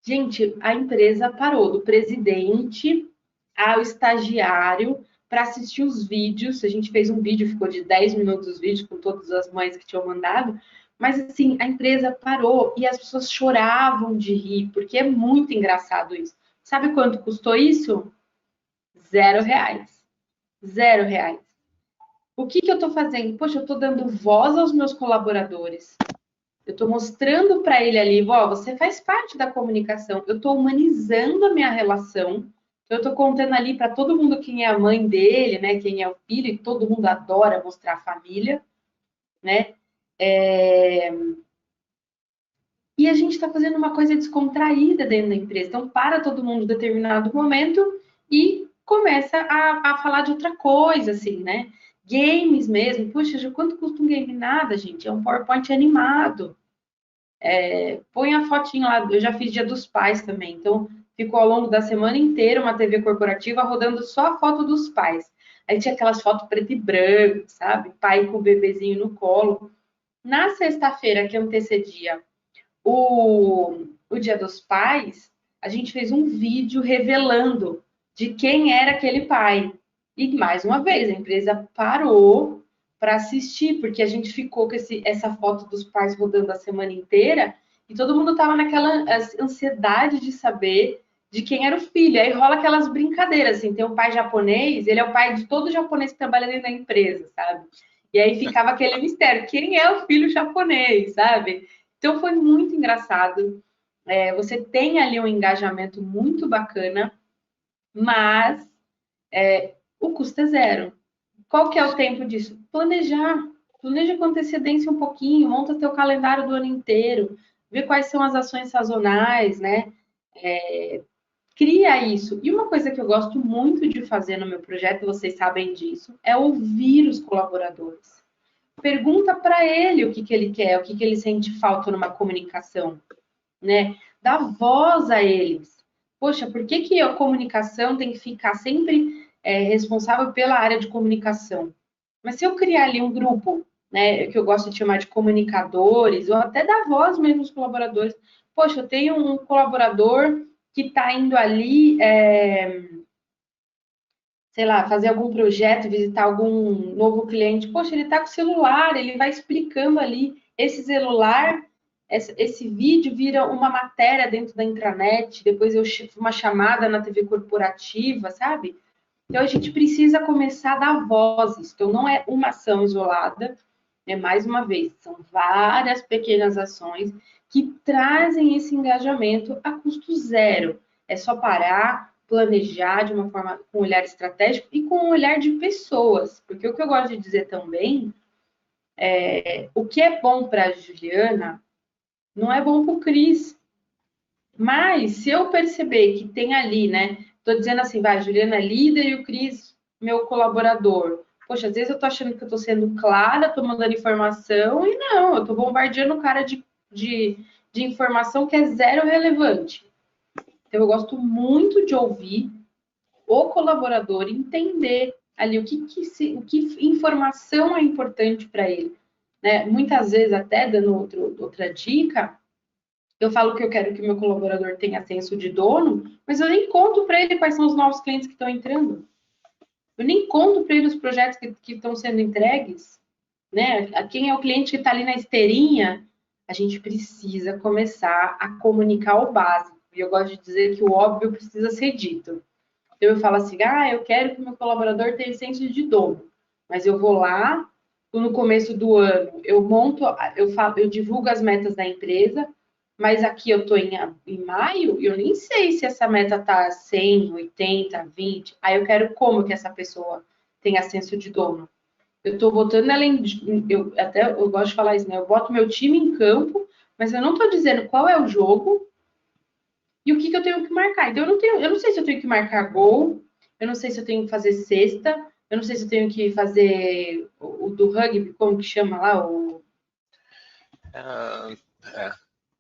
Gente, a empresa parou do presidente ao estagiário para assistir os vídeos. A gente fez um vídeo, ficou de 10 minutos os vídeos com todas as mães que tinham mandado. Mas assim, a empresa parou e as pessoas choravam de rir, porque é muito engraçado isso. Sabe quanto custou isso? R$ 0. R$ 0. O que que eu estou fazendo? Poxa, eu estou dando voz aos meus colaboradores. Eu estou mostrando para ele ali, ó, você faz parte da comunicação. Eu estou humanizando a minha relação. Eu estou contando ali para todo mundo quem é a mãe dele, né? Quem é o filho, e todo mundo adora mostrar a família, né? E a gente está fazendo uma coisa descontraída dentro da empresa. Então, para todo mundo em determinado momento e começa a falar de outra coisa, assim, né? Games mesmo. Puxa, quanto custa um game? Nada, gente. É um PowerPoint animado. Põe a fotinho lá, eu já fiz Dia dos Pais também, então ficou ao longo da semana inteira uma TV corporativa rodando só a foto dos pais. Aí tinha aquelas fotos preto e branco, sabe? Pai com o bebezinho no colo. Na sexta-feira que antecedia o Dia dos Pais, a gente fez um vídeo revelando de quem era aquele pai. E mais uma vez, a empresa parou para assistir, porque a gente ficou com essa foto dos pais rodando a semana inteira e todo mundo estava naquela ansiedade de saber de quem era o filho. Aí rola aquelas brincadeiras, assim, tem um pai japonês, ele é o pai de todo japonês que trabalha dentro da empresa, sabe? E aí ficava aquele mistério, quem é o filho japonês, sabe? Então foi muito engraçado. Você tem ali um engajamento muito bacana, mas o custo é zero. Qual que é o tempo disso? Planejar. Planeja com antecedência um pouquinho, monta teu calendário do ano inteiro, vê quais são as ações sazonais, né? Cria isso. E uma coisa que eu gosto muito de fazer no meu projeto, vocês sabem disso, é ouvir os colaboradores. Pergunta para ele o que, que ele quer, o que, que ele sente falta numa comunicação, né? Dá voz a eles. Poxa, por que, que a comunicação tem que ficar sempre responsável pela área de comunicação? Mas se eu criar ali um grupo, né, que eu gosto de chamar de comunicadores, ou até dar voz mesmo aos colaboradores. Poxa, eu tenho um colaborador que está indo ali, sei lá, fazer algum projeto, visitar algum novo cliente. Poxa, ele está com o celular, ele vai explicando ali. Esse celular, esse vídeo vira uma matéria dentro da intranet, depois uma chamada na TV corporativa, sabe? Então a gente precisa começar a dar vozes. Então não é uma ação isolada, é mais uma vez, são várias pequenas ações que trazem esse engajamento a custo zero. É só parar, planejar de uma forma com um olhar estratégico e com um olhar de pessoas. Porque o que eu gosto de dizer também é o que é bom para a Juliana não é bom para o Cris. Mas se eu perceber que tem ali, né? Tô dizendo assim, vai, a Juliana é líder e o Cris, meu colaborador. Poxa, às vezes eu tô achando que eu tô sendo clara, tô mandando informação, e não, eu tô bombardeando o cara de informação que é zero relevante. Então, eu gosto muito de ouvir o colaborador, entender ali o que informação é importante para ele. Né? Muitas vezes, até dando outra dica, eu falo que eu quero que o meu colaborador tenha senso de dono, mas eu nem conto para ele quais são os novos clientes que estão entrando. Eu nem conto para ele os projetos que estão sendo entregues. Né? Quem é o cliente que está ali na esteirinha, a gente precisa começar a comunicar o básico. E eu gosto de dizer que o óbvio precisa ser dito. Então, eu falo assim, eu quero que o meu colaborador tenha senso de dono. Mas eu vou lá, no começo do ano, eu monto, eu divulgo as metas da empresa, mas aqui eu estou em maio e eu nem sei se essa meta está 100, 80, 20. Aí eu quero como que essa pessoa tenha senso de dono. Eu estou botando ela em. Eu gosto de falar isso, né? Eu boto meu time em campo, mas eu não estou dizendo qual é o jogo e o que eu tenho que marcar. Então, eu não sei se eu tenho que marcar gol, eu não sei se eu tenho que fazer cesta, eu não sei se eu tenho que fazer o do rugby, como que chama lá? Ah,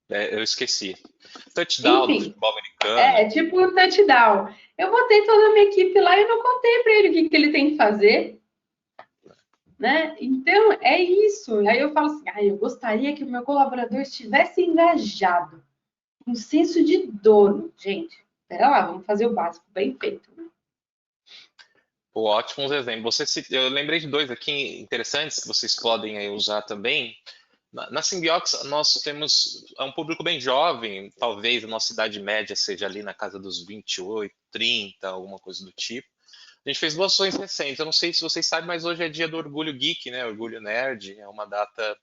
eu esqueci. Touchdown do Enfim, futebol americano. tipo o touchdown. Eu botei toda a minha equipe lá e eu não contei para ele o que ele tem que fazer. Né? Então, é isso. Aí eu falo assim, eu gostaria que o meu colaborador estivesse engajado, com senso de dono. Gente, pera lá, vamos fazer o básico bem feito. Né? Pô, ótimos exemplos. Eu lembrei de dois aqui interessantes que vocês podem aí usar também. Na Symbiox, nós temos um público bem jovem, talvez a nossa idade média seja ali na casa dos 28, 30, alguma coisa do tipo. A gente fez duas ações recentes. Eu não sei se vocês sabem, mas hoje é dia do Orgulho Geek, né? Orgulho Nerd. É uma data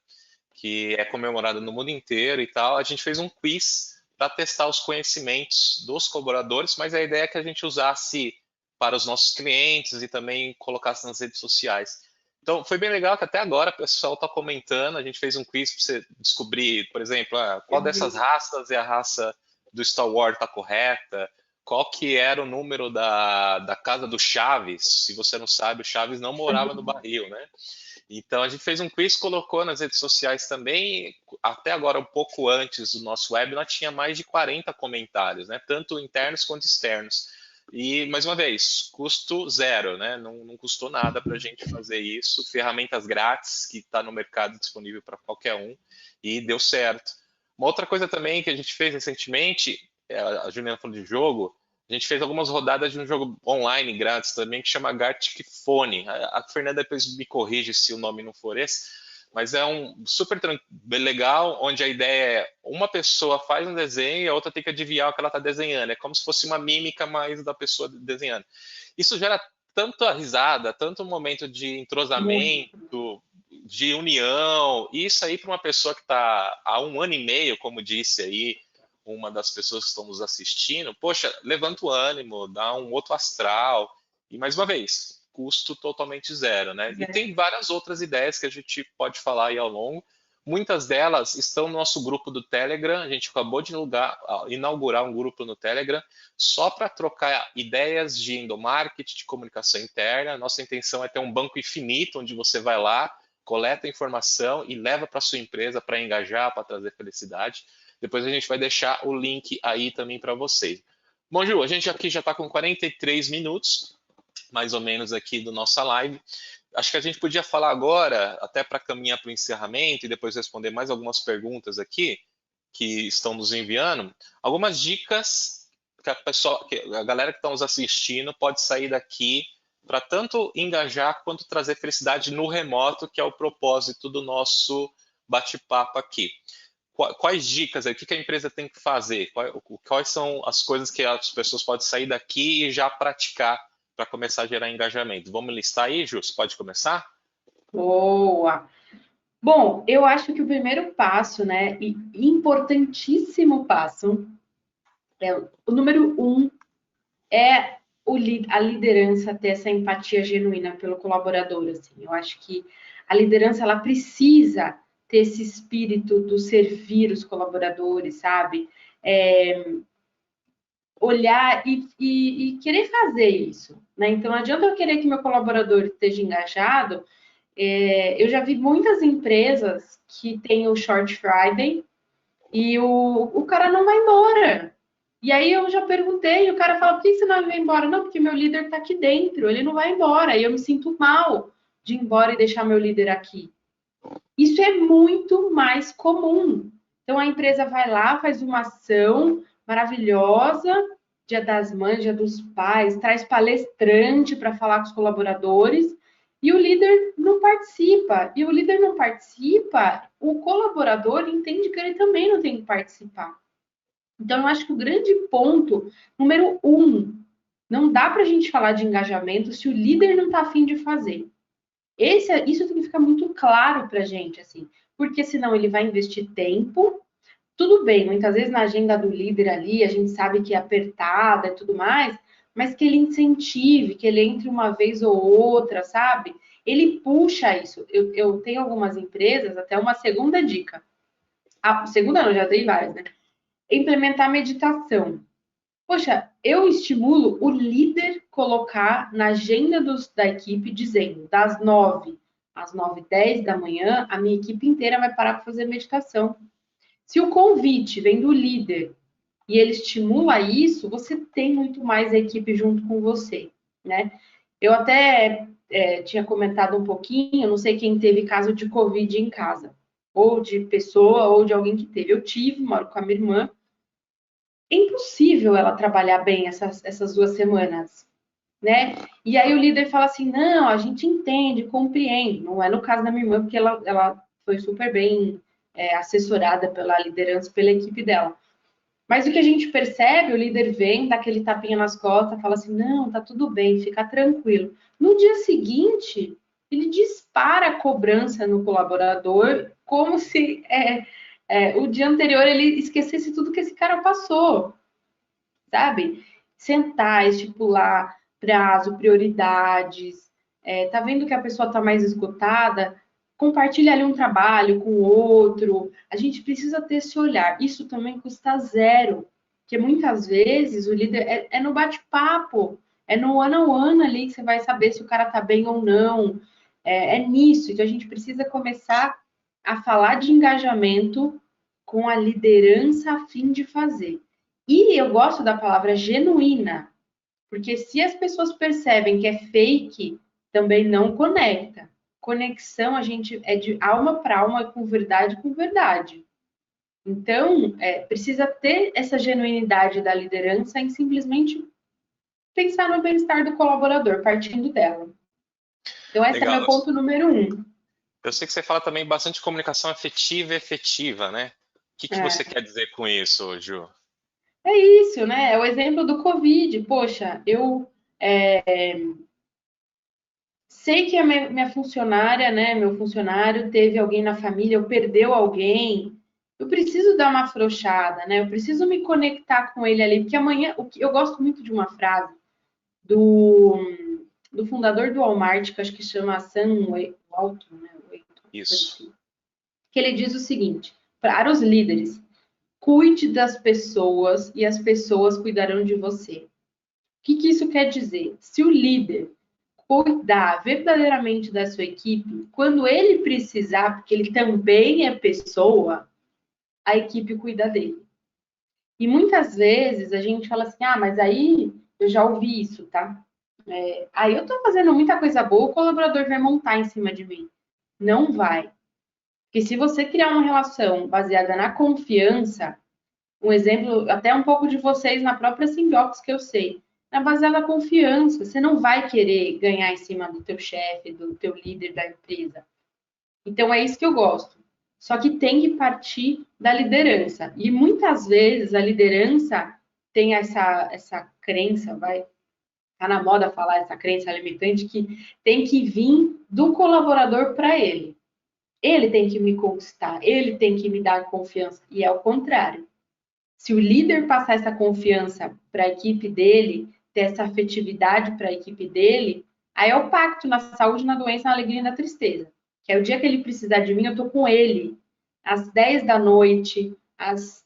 que é comemorada no mundo inteiro e tal. A gente fez um quiz para testar os conhecimentos dos colaboradores, mas a ideia é que a gente usasse para os nossos clientes e também colocasse nas redes sociais. Então, foi bem legal que até agora o pessoal está comentando. A gente fez um quiz para você descobrir, por exemplo, qual dessas raças é a raça do Star Wars está correta, qual que era o número da casa do Chaves. Se você não sabe, o Chaves não morava no barril, né? Então a gente fez um quiz, colocou nas redes sociais também. Até agora, um pouco antes do nosso webinar, tinha mais de 40 comentários, né? Tanto internos quanto externos. E, mais uma vez, custo zero, né? Não custou nada para a gente fazer isso. Ferramentas grátis que está no mercado disponível para qualquer um e deu certo. Uma outra coisa também que a gente fez recentemente, a Juliana falou de jogo, a gente fez algumas rodadas de um jogo online grátis também que chama Gartic Phone. A Fernanda depois me corrige se o nome não for esse, mas é um super legal, onde a ideia é uma pessoa faz um desenho e a outra tem que adivinhar o que ela está desenhando. É como se fosse uma mímica mais da pessoa desenhando. Isso gera tanta risada, tanto um momento de entrosamento, de união. Isso aí para uma pessoa que está há 1 ano e meio, como disse aí, uma das pessoas que estão nos assistindo, poxa, levanta o ânimo, dá um outro astral. E mais uma vez, custo totalmente zero, né? E tem várias outras ideias que a gente pode falar aí ao longo. Muitas delas estão no nosso grupo do Telegram. A gente acabou de inaugurar um grupo no Telegram só para trocar ideias de endomarketing, de comunicação interna. Nossa intenção é ter um banco infinito onde você vai lá, coleta informação e leva para sua empresa para engajar, para trazer felicidade. Depois a gente vai deixar o link aí também para vocês. Bom, Ju, a gente aqui já está com 43 minutos, mais ou menos, aqui do nossa live. Acho que a gente podia falar agora, até para caminhar para o encerramento e depois responder mais algumas perguntas aqui que estão nos enviando, algumas dicas que a galera que está nos assistindo pode sair daqui para tanto engajar quanto trazer felicidade no remoto, que é o propósito do nosso bate-papo aqui. Quais dicas aí? O que a empresa tem que fazer? Quais são as coisas que as pessoas podem sair daqui e já praticar para começar a gerar engajamento? Vamos listar aí, Ju? Você pode começar? Boa! Bom, eu acho que o primeiro passo, né, e importantíssimo passo, é o número 1, é a liderança ter essa empatia genuína pelo colaborador, assim. Eu acho que a liderança, ela precisa ter esse espírito do servir os colaboradores, sabe? Olhar e querer fazer isso, né? Então, não adianta eu querer que meu colaborador esteja engajado. Eu já vi muitas empresas que têm o Short Friday e o cara não vai embora. E aí eu já perguntei, e o cara fala, por que você não vai embora? Não, porque meu líder está aqui dentro, ele não vai embora. E eu me sinto mal de ir embora e deixar meu líder aqui. Isso é muito mais comum. Então a empresa vai lá, faz uma ação maravilhosa, Dia das Mães, Dia dos Pais, traz palestrante para falar com os colaboradores e o líder não participa. E o líder não participa, o colaborador entende que ele também não tem que participar. Então, eu acho que o grande ponto, número um, não dá para a gente falar de engajamento se o líder não está afim de fazer. Isso tem que ficar muito claro para a gente, assim, porque senão ele vai investir tempo. Tudo bem, muitas vezes na agenda do líder ali, a gente sabe que é apertada e tudo mais, mas que ele incentive, que ele entre uma vez ou outra, sabe? Ele puxa isso. Eu tenho algumas empresas, até uma segunda dica. A segunda não, já dei várias, né? Implementar meditação. Poxa, eu estimulo o líder colocar na agenda da equipe dizendo das 9 às 9h10 da manhã, a minha equipe inteira vai parar para fazer meditação. Se o convite vem do líder e ele estimula isso, você tem muito mais a equipe junto com você, né? Eu até tinha comentado um pouquinho, não sei quem teve caso de Covid em casa, ou de pessoa, ou de alguém que teve. Eu tive, moro com a minha irmã, é impossível ela trabalhar bem essas 2 semanas, né? E aí o líder fala assim, não, a gente entende, compreende. Não é no caso da minha irmã, porque ela foi super bem assessorada pela liderança, pela equipe dela. Mas o que a gente percebe, o líder vem, dá aquele tapinha nas costas, fala assim, não, tá tudo bem, fica tranquilo. No dia seguinte, ele dispara a cobrança no colaborador, como se o dia anterior ele esquecesse tudo que esse cara passou, sabe? Sentar, estipular prazo, prioridades, tá vendo que a pessoa tá mais esgotada? Compartilha ali um trabalho com o outro. A gente precisa ter esse olhar. Isso também custa zero, porque muitas vezes o líder é no bate-papo, é no one-on-one ali que você vai saber se o cara tá bem ou não. É nisso. Então a gente precisa começar a falar de engajamento com a liderança a fim de fazer. E eu gosto da palavra genuína, porque se as pessoas percebem que é fake, também não conecta. Conexão a gente é de alma para alma, com verdade. Então, precisa ter essa genuinidade da liderança em simplesmente pensar no bem-estar do colaborador, partindo dela. Então, esse é Legal. meu ponto número um. Eu sei que você fala também bastante de comunicação afetiva e efetiva, né? O que você quer dizer com isso, Ju? É isso, né? É o exemplo do Covid. Poxa, eu sei que a minha funcionária, né, meu funcionário teve alguém na família, ou perdeu alguém. Eu preciso dar uma afrouxada, né? Eu preciso me conectar com ele ali, porque amanhã, eu gosto muito de uma frase do, do fundador do Walmart, que acho que chama Sam Walton, né? Isso. Assim, que ele diz o seguinte, para os líderes, cuide das pessoas e as pessoas cuidarão de você. O que isso quer dizer? Se o líder cuidar verdadeiramente da sua equipe, quando ele precisar, porque ele também é pessoa, a equipe cuida dele. E muitas vezes a gente fala assim, mas aí eu já ouvi isso, tá? Aí eu tô fazendo muita coisa boa, o colaborador vai montar em cima de mim. Não vai. Porque se você criar uma relação baseada na confiança, um exemplo, até um pouco de vocês na própria Simbiox que eu sei, é baseada na confiança. Você não vai querer ganhar em cima do teu chefe, do teu líder da empresa. Então é isso que eu gosto. Só que tem que partir da liderança. E muitas vezes a liderança tem essa crença, tá na moda falar essa crença limitante que tem que vir do colaborador para ele. Ele tem que me conquistar, ele tem que me dar confiança. E é o contrário. Se o líder passar essa confiança para a equipe dele, ter essa afetividade para a equipe dele, aí é o pacto na saúde, na doença, na alegria e na tristeza. Que é o dia que ele precisar de mim, eu tô com ele, às 10 da noite, às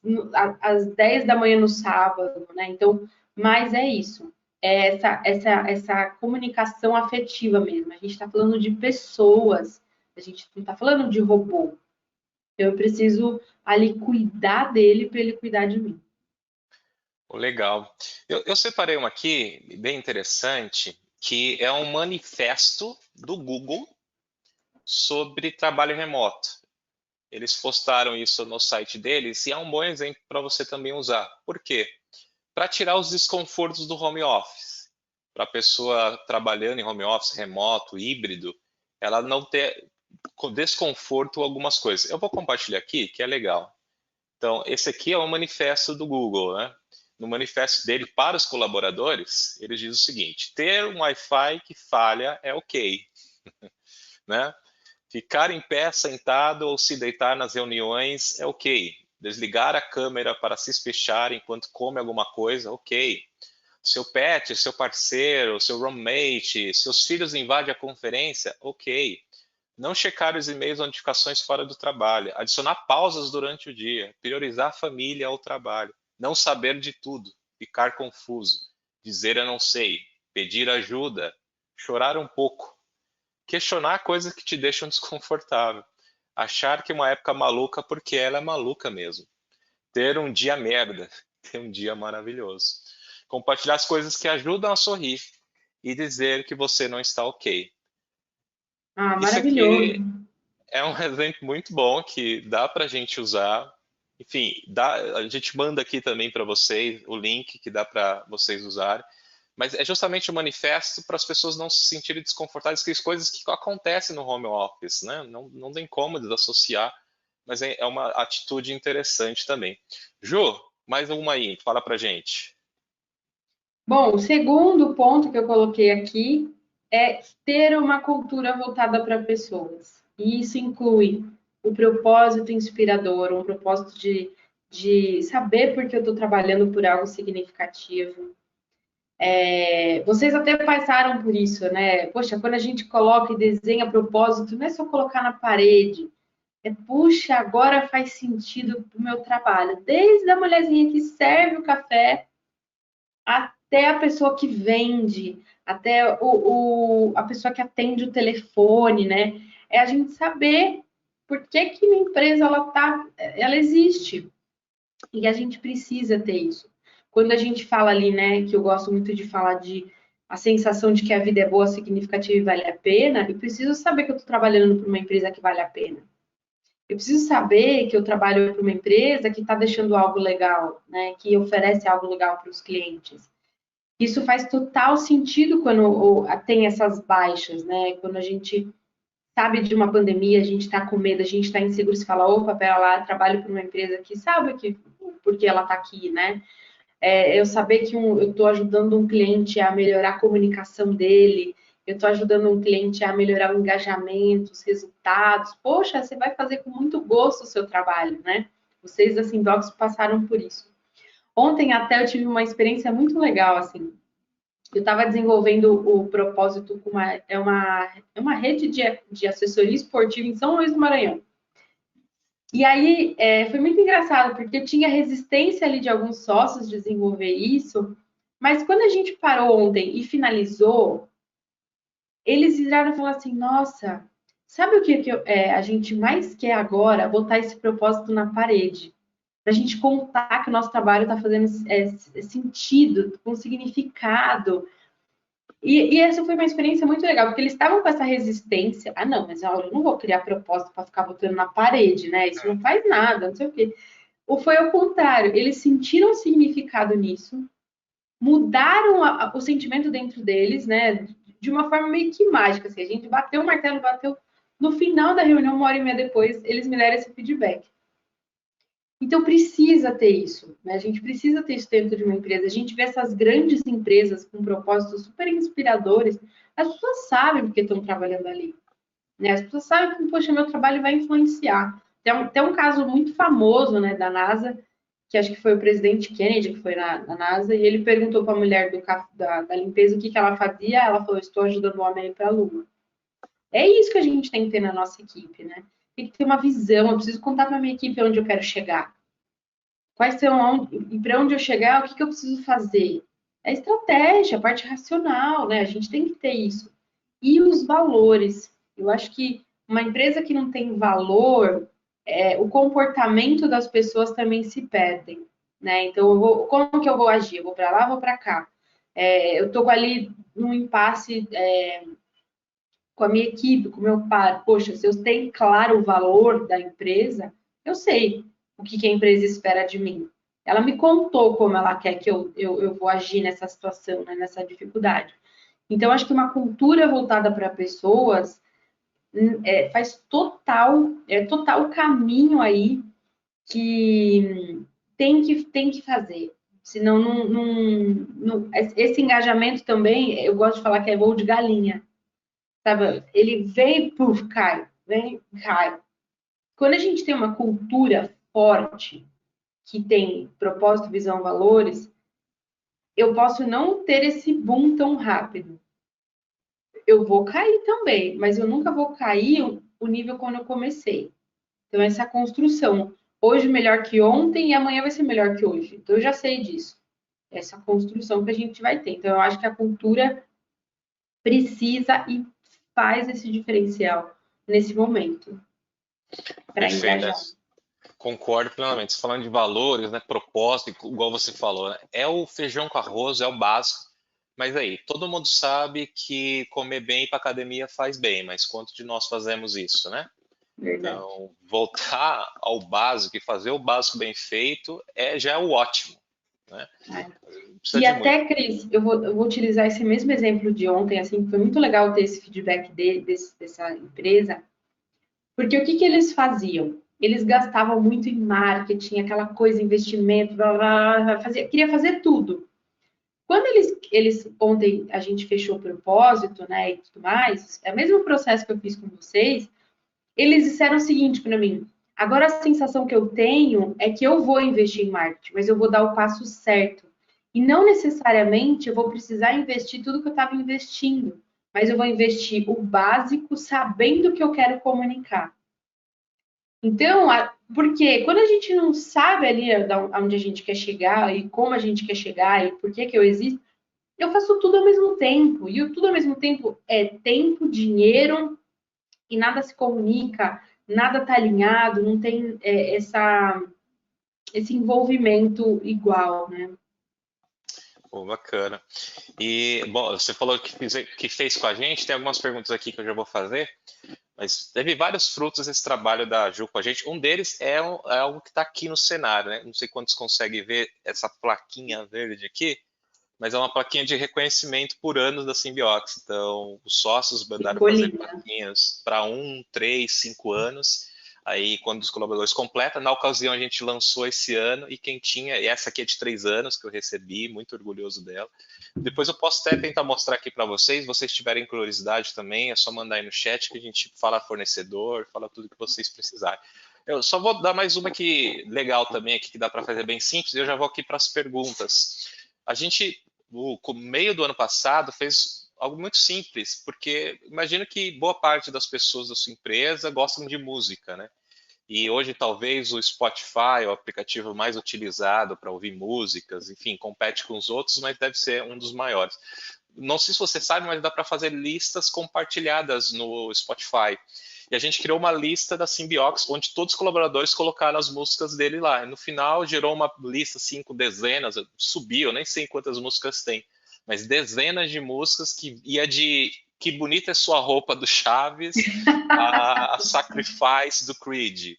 10 da manhã no sábado, né? Então, mas é isso. É essa comunicação afetiva mesmo. A gente está falando de pessoas, a gente não está falando de robô. Eu preciso ali cuidar dele para ele cuidar de mim. Legal. Eu separei uma aqui, bem interessante, que é um manifesto do Google sobre trabalho remoto. Eles postaram isso no site deles e é um bom exemplo para você também usar. Por quê? Para tirar os desconfortos do home office. Para a pessoa trabalhando em home office, remoto, híbrido, ela não ter desconforto em algumas coisas. Eu vou compartilhar aqui, que é legal. Então, esse aqui é o manifesto do Google, né? No manifesto dele para os colaboradores, ele diz o seguinte: ter um Wi-Fi que falha é ok, né? Ficar em pé, sentado ou se deitar nas reuniões é ok. Desligar a câmera para se espechar enquanto come alguma coisa, ok. Seu pet, seu parceiro, seu roommate, seus filhos invadem a conferência, ok. Não checar os e-mails ou notificações fora do trabalho. Adicionar pausas durante o dia. Priorizar a família ao trabalho. Não saber de tudo. Ficar confuso. Dizer eu não sei. Pedir ajuda. Chorar um pouco. Questionar coisas que te deixam desconfortável. Achar que é uma época maluca porque ela é maluca mesmo. Ter um dia merda. Ter um dia maravilhoso. Compartilhar as coisas que ajudam a sorrir. E dizer que você não está ok. Ah, Isso maravilhoso. aqui é um exemplo muito bom que dá para a gente usar. Enfim, a gente manda aqui também para vocês o link que dá para vocês usarem. Mas é justamente o manifesto para as pessoas não se sentirem desconfortáveis com as coisas que acontecem no home office, né? Não tem como desassociar, mas é uma atitude interessante também. Ju, mais uma aí, fala pra gente. Bom, o segundo ponto que eu coloquei aqui é ter uma cultura voltada para pessoas. E isso inclui o propósito inspirador, um propósito de saber porque eu estou trabalhando por algo significativo. Vocês até passaram por isso, né? Poxa, quando a gente coloca e desenha propósito, não é só colocar na parede. Puxa, agora faz sentido para o meu trabalho. Desde a mulherzinha que serve o café até a pessoa que vende, até a pessoa que atende o telefone, né? É a gente saber por que que uma empresa ela existe e a gente precisa ter isso. Quando a gente fala ali, né, que eu gosto muito de falar de a sensação de que a vida é boa, significativa e vale a pena, eu preciso saber que eu estou trabalhando para uma empresa que vale a pena. Eu preciso saber que eu trabalho para uma empresa que está deixando algo legal, né, que oferece algo legal para os clientes. Isso faz total sentido quando tem essas baixas, né? Quando a gente sabe de uma pandemia, a gente está com medo, a gente está inseguro, se fala, opa, pera lá, trabalho para uma empresa que sabe que porque ela está aqui, né? Eu saber que eu estou ajudando um cliente a melhorar a comunicação dele, eu estou ajudando um cliente a melhorar o engajamento, os resultados. Poxa, você vai fazer com muito gosto o seu trabalho, né? Vocês da Simdocs passaram por isso. Ontem até eu tive uma experiência muito legal, assim. Eu estava desenvolvendo o propósito com uma rede de assessoria esportiva em São Luís do Maranhão. E aí foi muito engraçado, porque tinha resistência ali de alguns sócios de desenvolver isso, mas quando a gente parou ontem e finalizou, eles viraram e falaram assim: nossa, sabe o que a gente mais quer agora? Botar esse propósito na parede. Para a gente contar que o nosso trabalho está fazendo sentido, com significado. E essa foi uma experiência muito legal, porque eles estavam com essa resistência. Ah, não, mas eu não vou criar propósito para ficar botando na parede, né? Isso não faz nada, não sei o quê. Ou foi ao contrário, eles sentiram significado nisso, mudaram o sentimento dentro deles, né? De uma forma meio que mágica. Assim, a gente bateu o martelo, bateu. No final da reunião, uma hora e meia depois, eles me deram esse feedback. Então precisa ter isso, né? A gente precisa ter isso dentro de uma empresa. A gente vê essas grandes empresas com propósitos super inspiradores, as pessoas sabem porque estão trabalhando ali, né? As pessoas sabem que, poxa, meu trabalho vai influenciar. Tem um caso muito famoso, né, da NASA, que acho que foi o presidente Kennedy, que foi na NASA, e ele perguntou para a mulher da limpeza o que ela fazia, ela falou, estou ajudando o homem a ir para a Lua. É isso que a gente tem que ter na nossa equipe, né? Tem que ter uma visão, eu preciso contar para a minha equipe onde eu quero chegar. Quais são, e para onde eu chegar, o que eu preciso fazer? É estratégia, a parte racional, né? A gente tem que ter isso. E os valores. Eu acho que uma empresa que não tem valor, o comportamento das pessoas também se perdem, né? Então, como que eu vou agir? Eu vou para lá, vou para cá. Eu estou ali num impasse com a minha equipe, com o meu par. Poxa, se eu tenho claro o valor da empresa, eu sei o que a empresa espera de mim. Ela me contou como ela quer que eu vou agir nessa situação, né, nessa dificuldade. Então, acho que uma cultura voltada para pessoas faz total caminho aí que tem que fazer. Senão, esse engajamento também, eu gosto de falar que é voo de galinha. Sabe? Ele vem, puf, cai, vem, cai. Quando a gente tem uma cultura forte, que tem propósito, visão, valores, eu posso não ter esse boom tão rápido. Eu vou cair também, mas eu nunca vou cair o nível quando eu comecei. Então, essa construção. Hoje melhor que ontem e amanhã vai ser melhor que hoje. Então, eu já sei disso. Essa construção que a gente vai ter. Então, eu acho que a cultura precisa e faz esse diferencial nesse momento para Perfeito. engajar. Concordo plenamente. Você falando de valores, né, propósito, igual você falou, né, é o feijão com arroz, é o básico. Mas aí, todo mundo sabe que comer bem para academia faz bem, mas quanto de nós fazemos isso, né? Verdade. Então, voltar ao básico e fazer o básico bem feito já é o ótimo, né? É. Não precisa E de muito. até, Cris, eu vou utilizar esse mesmo exemplo de ontem, assim, foi muito legal ter esse feedback dessa empresa, porque o que eles faziam? Eles gastavam muito em marketing, aquela coisa, investimento, blá, blá, blá, queria fazer tudo. Quando ontem a gente fechou o propósito, né, e tudo mais, é o mesmo processo que eu fiz com vocês, eles disseram o seguinte para mim: agora a sensação que eu tenho é que eu vou investir em marketing, mas eu vou dar o passo certo. E não necessariamente eu vou precisar investir tudo que eu estava investindo, mas eu vou investir o básico sabendo o que eu quero comunicar. Então, porque quando a gente não sabe ali onde a gente quer chegar e como a gente quer chegar e por que eu existo, eu faço tudo ao mesmo tempo. E o tudo ao mesmo tempo é tempo, dinheiro e nada se comunica, nada está alinhado, não tem esse envolvimento igual, né? Pô, bacana. E, bom, você falou que fez com a gente, tem algumas perguntas aqui que eu já vou fazer, mas teve vários frutos esse trabalho da Ju com a gente. Um deles é algo que está aqui no cenário, né? Não sei quantos conseguem ver essa plaquinha verde aqui, mas é uma plaquinha de reconhecimento por anos da Simbiox. Então, os sócios mandaram Ficou fazer linda. plaquinhas para 3, 5 anos. Aí, quando os colaboradores completam, na ocasião a gente lançou esse ano e quem tinha, e essa aqui é de 3 anos que eu recebi, muito orgulhoso dela. Depois eu posso até tentar mostrar aqui para vocês, vocês tiverem curiosidade também, é só mandar aí no chat que a gente fala fornecedor, fala tudo que vocês precisarem. Eu só vou dar mais uma aqui legal também aqui que dá para fazer bem simples, e eu já vou aqui para as perguntas. A gente no meio do ano passado fez algo muito simples, porque imagino que boa parte das pessoas da sua empresa gostam de música, né? E hoje talvez o Spotify, o aplicativo mais utilizado para ouvir músicas, enfim, compete com os outros, mas deve ser um dos maiores. Não sei se você sabe, mas dá para fazer listas compartilhadas no Spotify. E a gente criou uma lista da Symbiox, onde todos os colaboradores colocaram as músicas dele lá. E no final gerou uma lista assim com dezenas, subiu, eu nem sei quantas músicas tem, mas dezenas de músicas que ia de Que Bonita é Sua Roupa do Chaves a Sacrifice do Creed.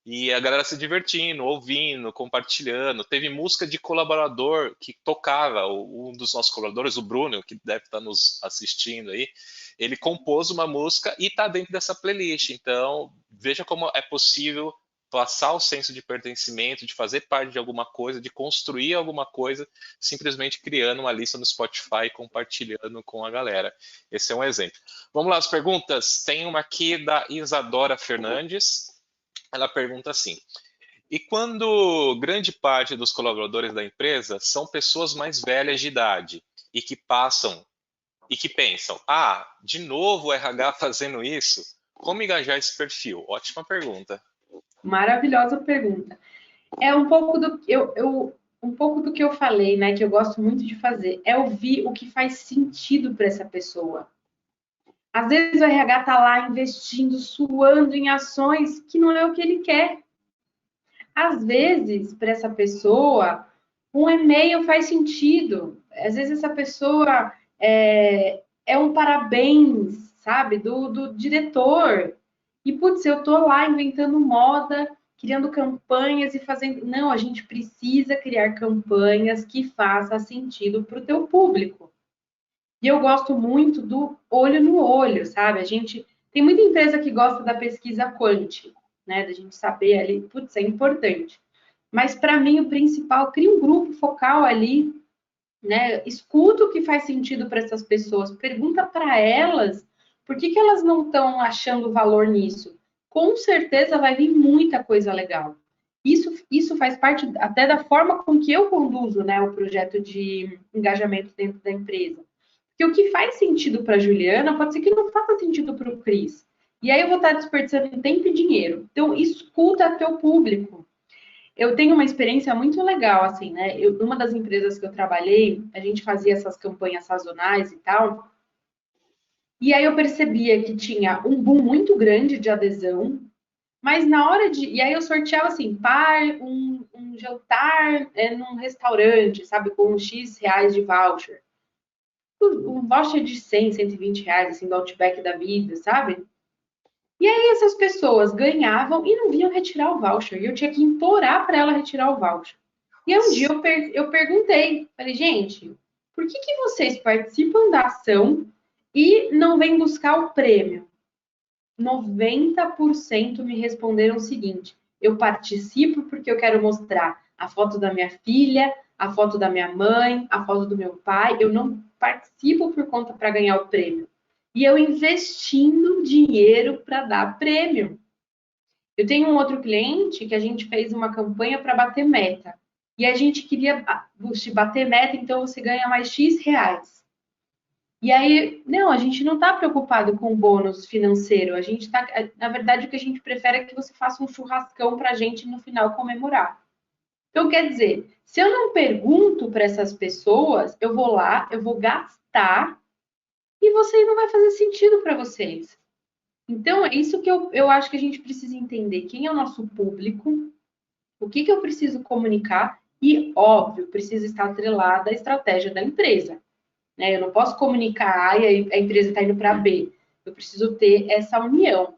E a galera se divertindo, ouvindo, compartilhando. Teve música de colaborador que tocava, um dos nossos colaboradores, o Bruno, que deve estar nos assistindo aí, ele compôs uma música e está dentro dessa playlist. Então, veja como é possível passar o senso de pertencimento, de fazer parte de alguma coisa, de construir alguma coisa, simplesmente criando uma lista no Spotify e compartilhando com a galera. Esse é um exemplo. Vamos lá, as perguntas. Tem uma aqui da Isadora Fernandes. Ela pergunta assim: E quando grande parte dos colaboradores da empresa são pessoas mais velhas de idade e que passam e que pensam, de novo o RH fazendo isso? Como engajar esse perfil? Ótima pergunta. Maravilhosa pergunta. É um pouco do um pouco do que eu falei, né? Que eu gosto muito de fazer, é ouvir o que faz sentido para essa pessoa. Às vezes o RH está lá investindo, suando em ações que não é o que ele quer. Às vezes, para essa pessoa, um e-mail faz sentido. Às vezes essa pessoa é um parabéns, sabe, do diretor. E, putz, eu tô lá inventando moda, criando campanhas e fazendo. Não, a gente precisa criar campanhas que façam sentido para o teu público. E eu gosto muito do olho no olho, sabe? A gente tem muita empresa que gosta da pesquisa quant, né? Da gente saber ali, putz, é importante. Mas para mim o principal, cria um grupo focal ali, né? Escuta o que faz sentido para essas pessoas, pergunta para elas por que elas não estão achando valor nisso. Com certeza vai vir muita coisa legal. Isso faz parte até da forma com que eu conduzo, né, o projeto de engajamento dentro da empresa. Porque o que faz sentido para a Juliana pode ser que não faça sentido para o Cris. E aí eu vou estar desperdiçando tempo e dinheiro. Então, escuta teu público. Eu tenho uma experiência muito legal, assim, né? Numa das empresas que eu trabalhei, a gente fazia essas campanhas sazonais e tal. E aí eu percebia que tinha um boom muito grande de adesão, mas na hora de. E aí eu sorteava assim, um jantar num restaurante, sabe, com X reais de voucher. Um voucher de 100, 120 reais, assim, do Outback da vida, sabe? E aí essas pessoas ganhavam e não vinham retirar o voucher. E eu tinha que implorar para ela retirar o voucher. E aí um dia eu perguntei, falei, gente, por que vocês participam da ação e não vêm buscar o prêmio? 90% me responderam o seguinte: eu participo porque eu quero mostrar a foto da minha filha, a foto da minha mãe, a foto do meu pai. Eu não participo por conta para ganhar o prêmio. E eu investindo dinheiro para dar prêmio. Eu tenho um outro cliente que a gente fez uma campanha para bater meta. E a gente queria bater meta, então você ganha mais X reais. E aí, não, a gente não está preocupado com o bônus financeiro. A gente está, na verdade, o que a gente prefere é que você faça um churrascão para a gente no final comemorar. Então, quer dizer, se eu não pergunto para essas pessoas, eu vou lá, eu vou gastar e você não vai fazer sentido para vocês. Então, é isso que eu acho que a gente precisa entender. Quem é o nosso público, o que eu preciso comunicar e, óbvio, precisa estar atrelada à estratégia da empresa. Né? Eu não posso comunicar A e a empresa está indo para B. Eu preciso ter essa união.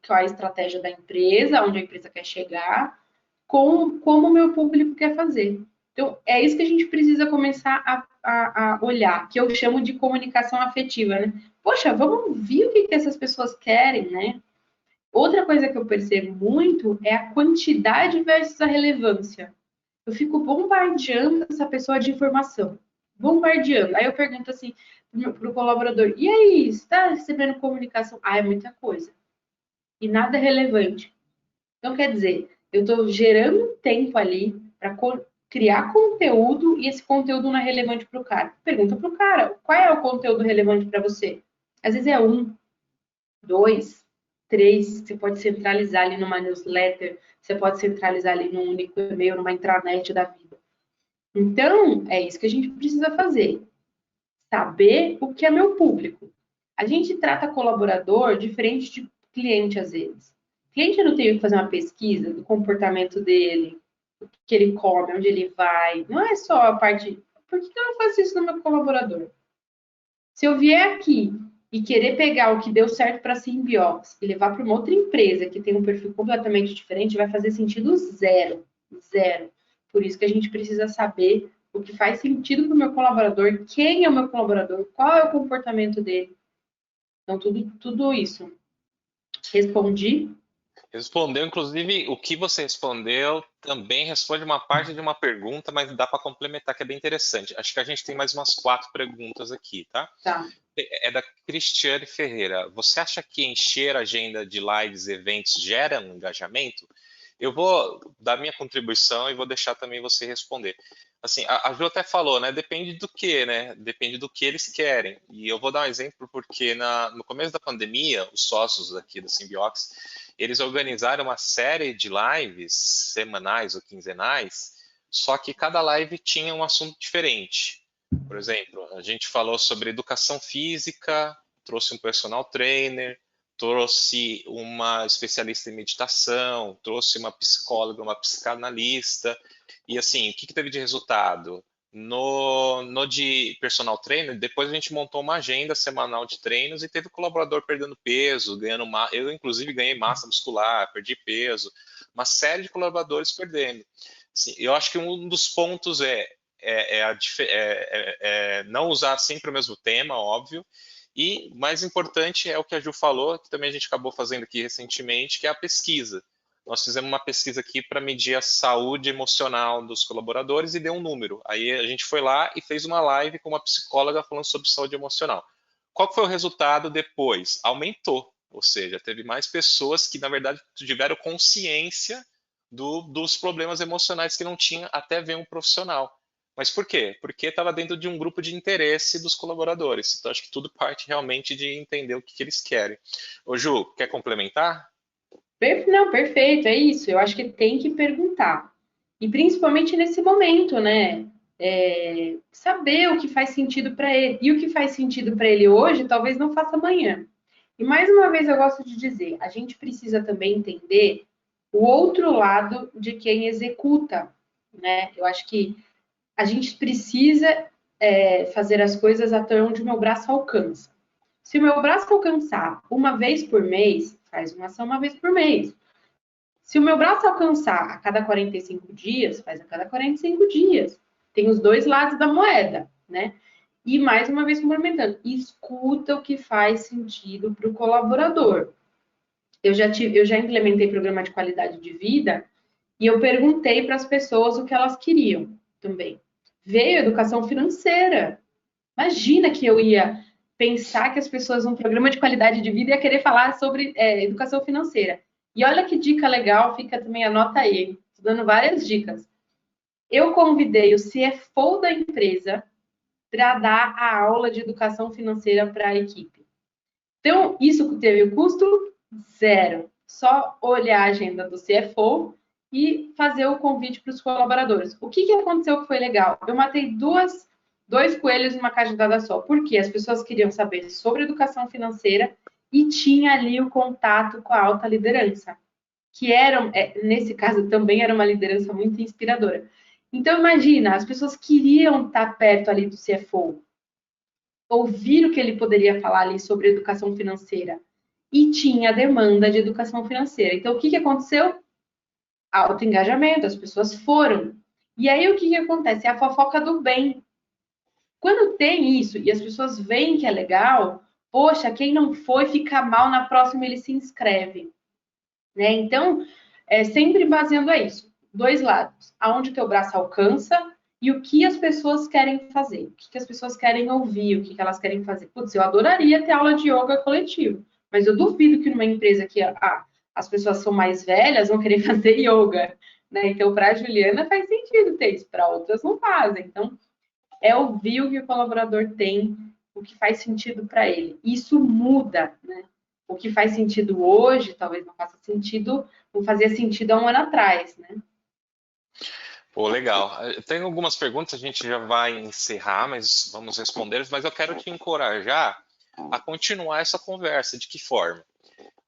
Qual é a estratégia da empresa, onde a empresa quer chegar, com como o meu público quer fazer. Então, é isso que a gente precisa começar a olhar, que eu chamo de comunicação afetiva, né? Poxa, vamos ouvir o que essas pessoas querem, né? Outra coisa que eu percebo muito é a quantidade versus a relevância. Eu fico bombardeando essa pessoa de informação. Bombardeando. Aí eu pergunto assim para o colaborador: e aí, está recebendo comunicação? É muita coisa. E nada é relevante. Então, quer dizer, eu estou gerando tempo ali para criar conteúdo e esse conteúdo não é relevante para o cara. Pergunta para o cara: qual é o conteúdo relevante para você? Às vezes é 1, 2, 3. Você pode centralizar ali numa newsletter, você pode centralizar ali num único e-mail, numa intranet da vida. Então, é isso que a gente precisa fazer. Saber o que é meu público. A gente trata colaborador diferente de cliente, às vezes. Cliente, eu não tenho que fazer uma pesquisa do comportamento dele, o que ele come, onde ele vai. Não é só a parte. Por que eu não faço isso no meu colaborador? Se eu vier aqui e querer pegar o que deu certo para a Symbiox e levar para uma outra empresa que tem um perfil completamente diferente, vai fazer sentido zero. Zero. Por isso que a gente precisa saber o que faz sentido para o meu colaborador, quem é o meu colaborador, qual é o comportamento dele. Então, tudo isso. Respondi? Respondeu, inclusive, o que você respondeu também responde uma parte de uma pergunta, mas dá para complementar, que é bem interessante. Acho que a gente tem mais umas 4 perguntas aqui, tá? Tá. É da Cristiane Ferreira. Você acha que encher a agenda de lives e eventos gera um engajamento? Eu vou dar minha contribuição e vou deixar também você responder. Assim, a Ju até falou, né? Depende do que, né? Depende do que eles querem. E eu vou dar um exemplo porque no começo da pandemia, os sócios aqui da Symbiox, eles organizaram uma série de lives semanais ou quinzenais, só que cada live tinha um assunto diferente. Por exemplo, a gente falou sobre educação física, trouxe um personal trainer, trouxe uma especialista em meditação, trouxe uma psicóloga, uma psicanalista, e assim, o que, que teve de resultado? No de personal trainer, depois a gente montou uma agenda semanal de treinos e teve colaborador perdendo peso, ganhando eu inclusive ganhei massa muscular, perdi peso, uma série de colaboradores perdendo. Assim, eu acho que um dos pontos não usar sempre o mesmo tema, óbvio, e mais importante é o que a Ju falou, que também a gente acabou fazendo aqui recentemente, que é a pesquisa. Nós fizemos uma pesquisa aqui para medir a saúde emocional dos colaboradores e deu um número. Aí a gente foi lá e fez uma live com uma psicóloga falando sobre saúde emocional. Qual foi o resultado depois? Aumentou, ou seja, teve mais pessoas que, na verdade, tiveram consciência dos problemas emocionais que não tinha até ver um profissional. Mas por quê? Porque estava dentro de um grupo de interesse dos colaboradores. Então, acho que tudo parte realmente de entender o que, que eles querem. Ô, Ju, quer complementar? Não, perfeito, é isso. Eu acho que tem que perguntar. E principalmente nesse momento, né? Saber o que faz sentido para ele. E o que faz sentido para ele hoje, talvez não faça amanhã. E mais uma vez eu gosto de dizer, a gente precisa também entender o outro lado de quem executa, né? Eu acho que a gente precisa fazer as coisas até onde o meu braço alcança. Se o meu braço alcançar uma vez por mês, faz uma ação uma vez por mês. Se o meu braço alcançar a cada 45 dias, faz a cada 45 dias. Tem os dois lados da moeda, né? E mais uma vez complementando, escuta o que faz sentido para o colaborador. Eu já implementei programa de qualidade de vida e eu perguntei para as pessoas o que elas queriam também. Veio educação financeira. Imagina que eu ia pensar que as pessoas num programa de qualidade de vida ia querer falar sobre educação financeira. E olha que dica legal, fica também, anota aí, estou dando várias dicas. Eu convidei o CFO da empresa para dar a aula de educação financeira para a equipe. Então, isso teve o custo zero. Só olhar a agenda do CFO e fazer o convite para os colaboradores. O que aconteceu que foi legal? Eu matei dois coelhos numa cajadada só. Porque as pessoas queriam saber sobre educação financeira e tinha ali o contato com a alta liderança, que era, nesse caso, também era uma liderança muito inspiradora. Então, imagina, as pessoas queriam estar perto ali do CFO, ouvir o que ele poderia falar ali sobre educação financeira. E tinha demanda de educação financeira. Então, o que aconteceu? Alto engajamento, as pessoas foram. E aí, o que acontece? É a fofoca do bem. Quando tem isso e as pessoas veem que é legal, poxa, quem não foi fica mal, na próxima ele se inscreve. Né? Então, sempre baseando a isso. Dois lados. Aonde teu braço alcança e o que as pessoas querem fazer. O que as pessoas querem ouvir, o que elas querem fazer. Putz, eu adoraria ter aula de yoga coletivo, mas eu duvido que numa empresa que as pessoas são mais velhas vão querer fazer yoga. Né? Então, para a Juliana faz sentido ter isso, para outras não fazem. Então, é ouvir o que o colaborador tem, o que faz sentido para ele. Isso muda, né? O que faz sentido hoje, talvez não faça sentido, não fazia sentido há um ano atrás, né? Pô, legal. Eu tenho algumas perguntas, a gente já vai encerrar, mas vamos responder. Mas eu quero te encorajar a continuar essa conversa. De que forma?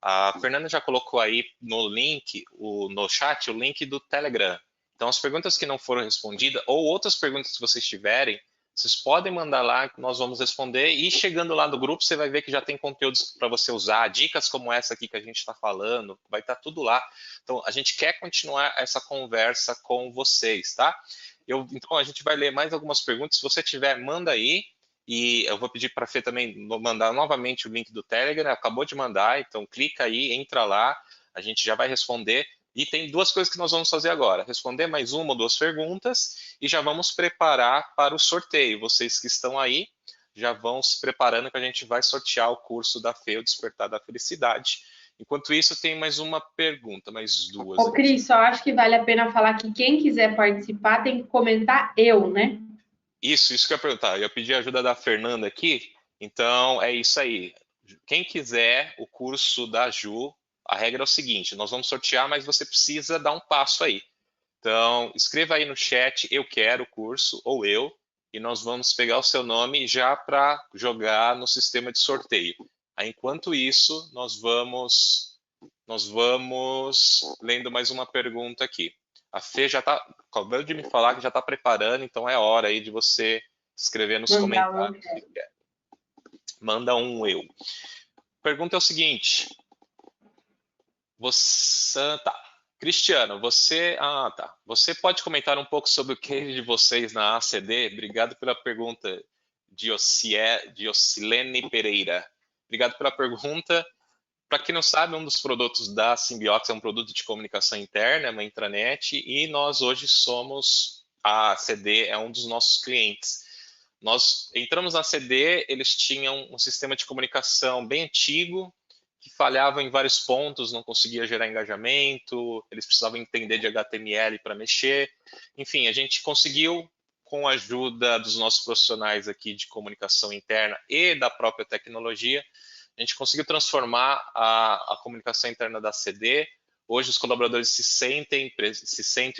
A Fernanda já colocou aí no link, no chat, o link do Telegram. Então, as perguntas que não foram respondidas, ou outras perguntas que vocês tiverem, vocês podem mandar lá que nós vamos responder. E chegando lá no grupo, você vai ver que já tem conteúdos para você usar, dicas como essa aqui que a gente está falando, vai estar tudo lá. Então, a gente quer continuar essa conversa com vocês, tá? Então, a gente vai ler mais algumas perguntas. Se você tiver, manda aí. E eu vou pedir para a Fê também mandar novamente o link do Telegram, acabou de mandar, então clica aí, entra lá, a gente já vai responder. E tem duas coisas que nós vamos fazer agora: responder mais uma ou duas perguntas e já vamos preparar para o sorteio. Vocês que estão aí já vão se preparando que a gente vai sortear o curso da Fê, o Despertar da Felicidade. Enquanto isso, tem mais uma pergunta, mais duas Ô, aqui. Cris, só acho que vale a pena falar que quem quiser participar tem que comentar eu, né? Isso que eu ia perguntar. Eu pedi a ajuda da Fernanda aqui, então é isso aí. Quem quiser o curso da Ju, a regra é o seguinte: nós vamos sortear, mas você precisa dar um passo aí. Então, escreva aí no chat, eu quero o curso, ou eu, e nós vamos pegar o seu nome já para jogar no sistema de sorteio. Aí, enquanto isso, nós vamos lendo mais uma pergunta aqui. A Fê já está, acabou de me falar que já está preparando, então é hora aí de você escrever nos Mandar um. comentários. Manda um eu. A pergunta é o seguinte: você, tá. Cristiano, você pode comentar um pouco sobre o case de vocês na ACD? Obrigado pela pergunta, Diocilene Pereira. Obrigado pela pergunta. Para quem não sabe, um dos produtos da Symbiox é um produto de comunicação interna, é uma intranet, e nós hoje a ACD é um dos nossos clientes. Nós entramos na CD, eles tinham um sistema de comunicação bem antigo, que falhava em vários pontos, não conseguia gerar engajamento, eles precisavam entender de HTML para mexer. Enfim, a gente conseguiu, com a ajuda dos nossos profissionais aqui de comunicação interna e da própria tecnologia, a gente conseguiu transformar a comunicação interna da CD. Hoje os colaboradores se sentem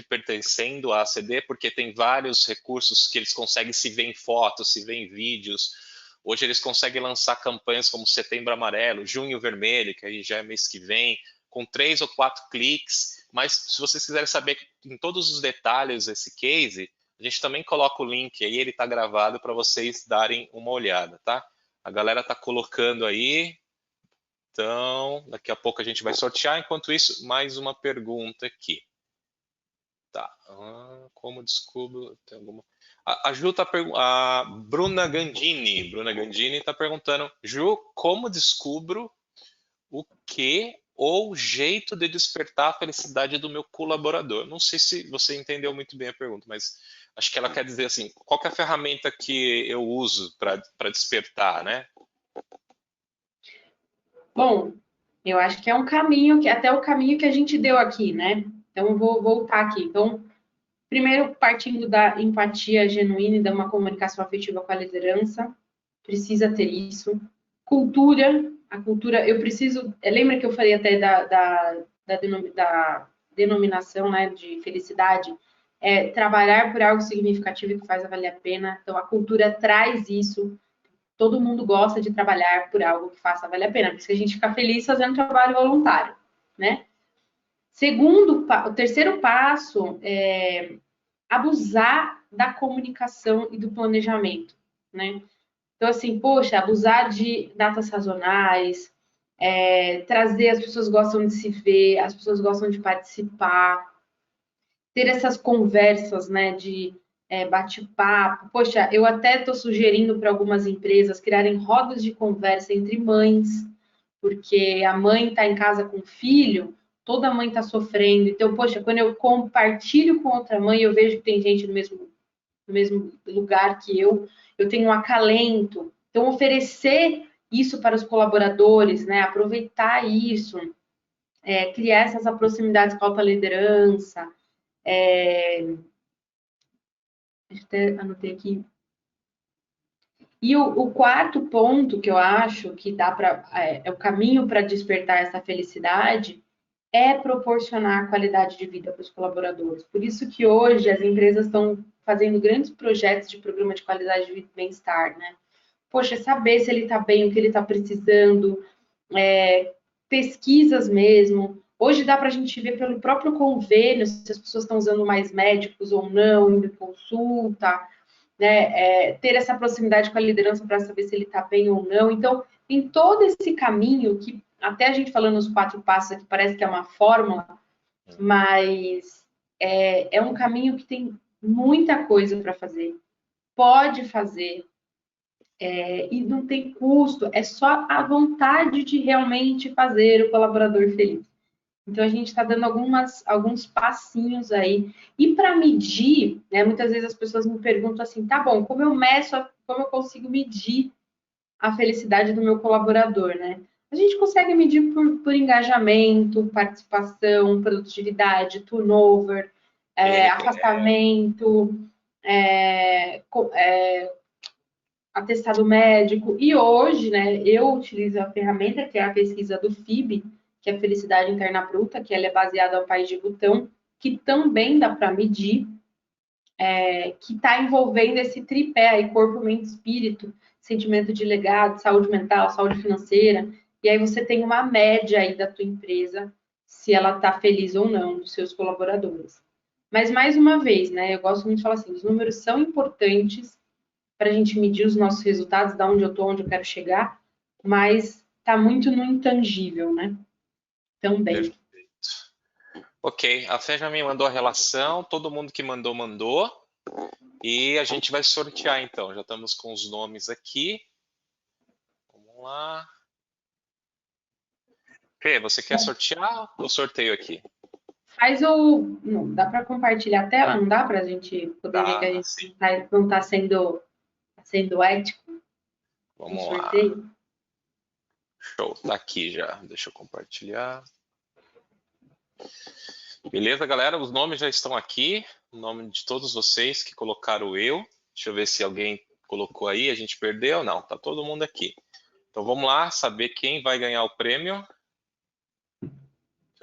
pertencendo à ACD, porque tem vários recursos que eles conseguem se ver em fotos, se ver em vídeos. Hoje eles conseguem lançar campanhas como Setembro Amarelo, Junho Vermelho, que aí já é mês que vem, com 3 ou 4 cliques. Mas se vocês quiserem saber em todos os detalhes esse case, a gente também coloca o link aí, ele está gravado para vocês darem uma olhada, tá? A galera está colocando aí. Então, daqui a pouco a gente vai sortear. Enquanto isso, mais uma pergunta aqui. Tá. Como descubro? Tem alguma... A Ju tá a Bruna Gandini está perguntando: Ju, como descubro o que ou o jeito de despertar a felicidade do meu colaborador? Não sei se você entendeu muito bem a pergunta, mas acho que ela quer dizer assim: qual que é a ferramenta que eu uso para despertar, né? Bom, eu acho que é um caminho, que até o caminho que a gente deu aqui, né? Então, eu vou voltar aqui. Então, primeiro, partindo da empatia genuína e de uma comunicação afetiva com a liderança, precisa ter isso. Cultura, a cultura, eu preciso. Lembra que eu falei até da denominação, né, de felicidade? É trabalhar por algo significativo que faz valer a pena. Então, a cultura traz isso. Todo mundo gosta de trabalhar por algo que faça valer a pena, por isso que a gente fica feliz fazendo trabalho voluntário, né? Segundo, o terceiro passo é abusar da comunicação e do planejamento, né? Então, assim, poxa, abusar de datas sazonais, trazer, as pessoas gostam de se ver, as pessoas gostam de participar, ter essas conversas, né, de bate-papo. Poxa, eu até estou sugerindo para algumas empresas criarem rodas de conversa entre mães, porque a mãe está em casa com o filho, toda mãe está sofrendo. Então, poxa, quando eu compartilho com outra mãe, eu vejo que tem gente no mesmo lugar que eu tenho um acalento. Então, oferecer isso para os colaboradores, né? Aproveitar isso, criar essas proximidades com a alta liderança. Até anotei aqui. E o quarto ponto que eu acho que dá para é o caminho para despertar essa felicidade é proporcionar qualidade de vida para os colaboradores. Por isso que hoje as empresas estão fazendo grandes projetos de programa de qualidade de vida e bem-estar, né? Poxa, saber se ele está bem, o que ele está precisando, pesquisas mesmo. Hoje dá para a gente ver pelo próprio convênio se as pessoas estão usando mais médicos ou não, indo consulta, né? Ter essa proximidade com a liderança para saber se ele está bem ou não. Então, em todo esse caminho, que até a gente falando os 4 passos aqui, parece que é uma fórmula, mas é um caminho que tem muita coisa para fazer. Pode fazer, e não tem custo, é só a vontade de realmente fazer o colaborador feliz. Então, a gente está dando alguns passinhos aí. E para medir, né, muitas vezes as pessoas me perguntam assim, tá bom, como eu consigo medir a felicidade do meu colaborador, né? A gente consegue medir por engajamento, participação, produtividade, turnover, afastamento, atestado médico. E hoje, né, eu utilizo a ferramenta que é a pesquisa do FIB, que é a Felicidade Interna Bruta, que ela é baseada no país de Butão, que também dá para medir, que está envolvendo esse tripé aí, corpo, mente, espírito, sentimento de legado, saúde mental, saúde financeira. E aí você tem uma média aí da tua empresa, se ela está feliz ou não, dos seus colaboradores. Mas, mais uma vez, né, eu gosto muito de falar assim, os números são importantes para a gente medir os nossos resultados, da onde eu estou, onde eu quero chegar, mas está muito no intangível, né? Também. Perfeito. Ok, a Fé já me mandou a relação, todo mundo que mandou, mandou. E a gente vai sortear então. Já estamos com os nomes aqui. Vamos lá. Fê, você quer sortear ou sorteio aqui? Faz o. Não, dá para compartilhar a tela? Não dá para a gente poder ver que a gente não está sendo ético no Vamos lá. sorteio? Show, tá aqui já. Deixa eu compartilhar. Beleza, galera? Os nomes já estão aqui. O nome de todos vocês que colocaram eu. Deixa eu ver se alguém colocou aí. A gente perdeu? Não, tá todo mundo aqui. Então vamos lá saber quem vai ganhar o prêmio.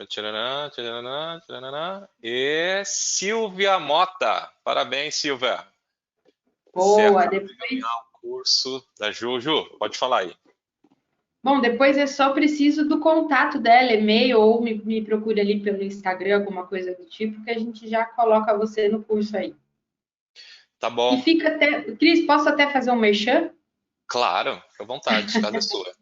Tcharam, tcharam, tcharam. E Silvia Mota. Parabéns, Silvia. Você Boa, acaba de ganhar o curso da Juju. Pode falar aí. Bom, depois é só preciso do contato dela, e-mail, ou me procure ali pelo Instagram, alguma coisa do tipo, que a gente já coloca você no curso aí. Tá bom. E fica até. Cris, posso até fazer um merchan? Claro, fica à vontade, cada é sua.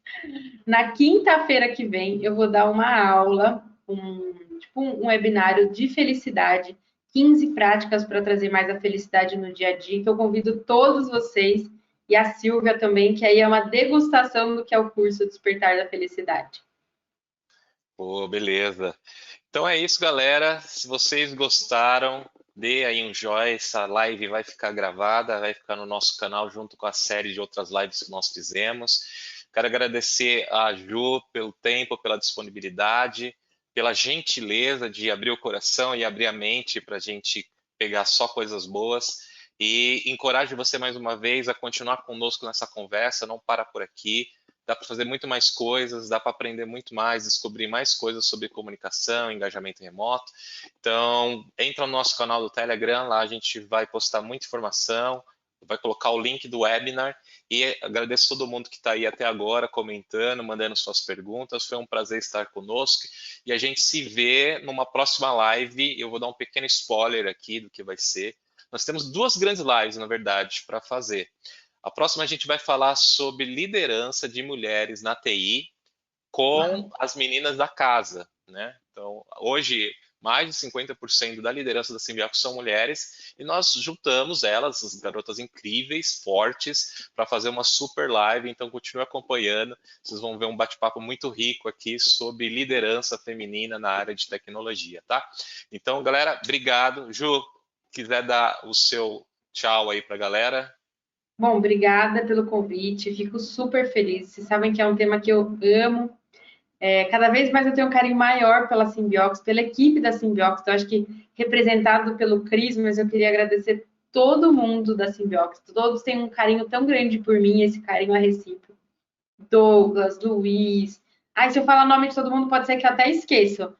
Na quinta-feira que vem, eu vou dar uma aula, um webinário de felicidade, 15 práticas para trazer mais a felicidade no dia a dia, que eu convido todos vocês e a Silvia também, que aí é uma degustação do que é o curso Despertar da Felicidade. Pô, beleza. Então é isso, galera. Se vocês gostaram, dê aí um joinha. Essa live vai ficar gravada, vai ficar no nosso canal junto com a série de outras lives que nós fizemos. Quero agradecer a Ju pelo tempo, pela disponibilidade, pela gentileza de abrir o coração e abrir a mente para a gente pegar só coisas boas. E encorajo você mais uma vez a continuar conosco nessa conversa, não para por aqui. Dá para fazer muito mais coisas, dá para aprender muito mais, descobrir mais coisas sobre comunicação, engajamento remoto. Então, entra no nosso canal do Telegram, lá a gente vai postar muita informação, vai colocar o link do webinar e agradeço todo mundo que está aí até agora comentando, mandando suas perguntas. Foi um prazer estar conosco e a gente se vê numa próxima live. Eu vou dar um pequeno spoiler aqui do que vai ser. Nós temos duas grandes lives, na verdade, para fazer. A próxima a gente vai falar sobre liderança de mulheres na TI com as meninas da casa, né? Então, hoje, mais de 50% da liderança da Simbiox são mulheres e nós juntamos elas, as garotas incríveis, fortes, para fazer uma super live. Então, continue acompanhando. Vocês vão ver um bate-papo muito rico aqui sobre liderança feminina na área de tecnologia, tá? Então, galera, obrigado. Ju, quiser dar o seu tchau aí para a galera. Bom, obrigada pelo convite, fico super feliz. Vocês sabem que é um tema que eu amo. Cada vez mais eu tenho um carinho maior pela Simbiox, pela equipe da Simbiox. Eu acho que representado pelo Cris, mas eu queria agradecer todo mundo da Simbiox. Todos têm um carinho tão grande por mim, esse carinho é recíproco. Douglas, Luiz. Ai, se eu falar o nome de todo mundo, pode ser que eu até esqueça.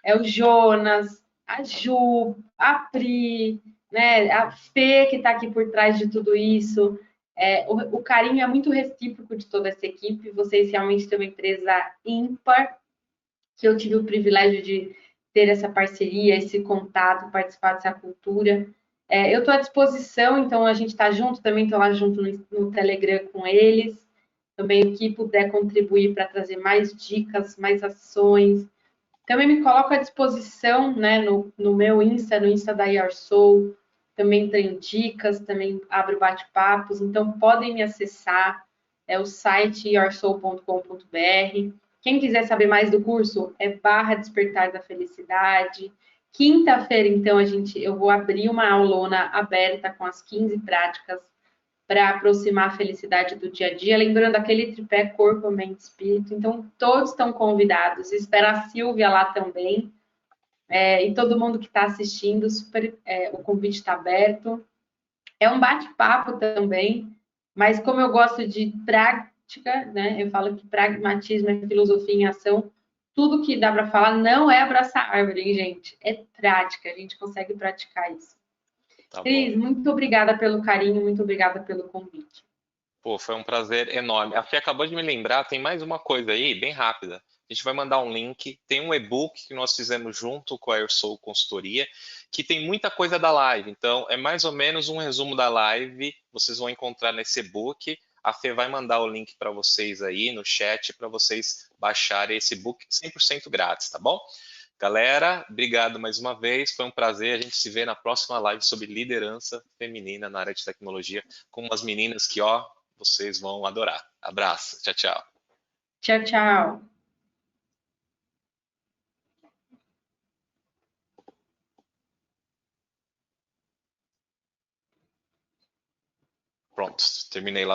É o Jonas, a Ju, a Pri, né, a Fê, que está aqui por trás de tudo isso. O carinho é muito recíproco de toda essa equipe. Vocês realmente têm uma empresa ímpar, que eu tive o privilégio de ter essa parceria, esse contato, participar dessa cultura. Eu estou à disposição, então a gente está junto, também estou lá junto no Telegram com eles. Também o que puder contribuir para trazer mais dicas, mais ações. Também me coloco à disposição, né, no meu Insta, no Insta da Soul. Também tenho dicas, também abro bate-papos, então podem me acessar, é o site yoursoul.com.br. Quem quiser saber mais do curso, é / Despertar da Felicidade. Quinta-feira, então, eu vou abrir uma aulona aberta com as 15 práticas para aproximar a felicidade do dia a dia, lembrando aquele tripé corpo, mente, espírito. Então, todos estão convidados. Espero a Silvia lá também. E todo mundo que está assistindo, o convite está aberto. É um bate-papo também, mas como eu gosto de prática, né? Eu falo que pragmatismo é filosofia em ação. Tudo que dá para falar não é abraçar árvore, hein, gente? É prática, a gente consegue praticar isso. Tá bom. Cris, muito obrigada pelo carinho, muito obrigada pelo convite. Pô, foi um prazer enorme. A Fê acabou de me lembrar, tem mais uma coisa aí, bem rápida. A gente vai mandar um link, tem um e-book que nós fizemos junto com a AirSoul Consultoria, que tem muita coisa da live. Então, é mais ou menos um resumo da live. Vocês vão encontrar nesse e-book. A Fê vai mandar o link para vocês aí no chat para vocês baixarem esse e-book 100% grátis, tá bom? Galera, obrigado mais uma vez. Foi um prazer. A gente se vê na próxima live sobre liderança feminina na área de tecnologia com umas meninas que, ó, vocês vão adorar. Abraço. Tchau, tchau. Tchau, tchau. Pronto, terminei lá.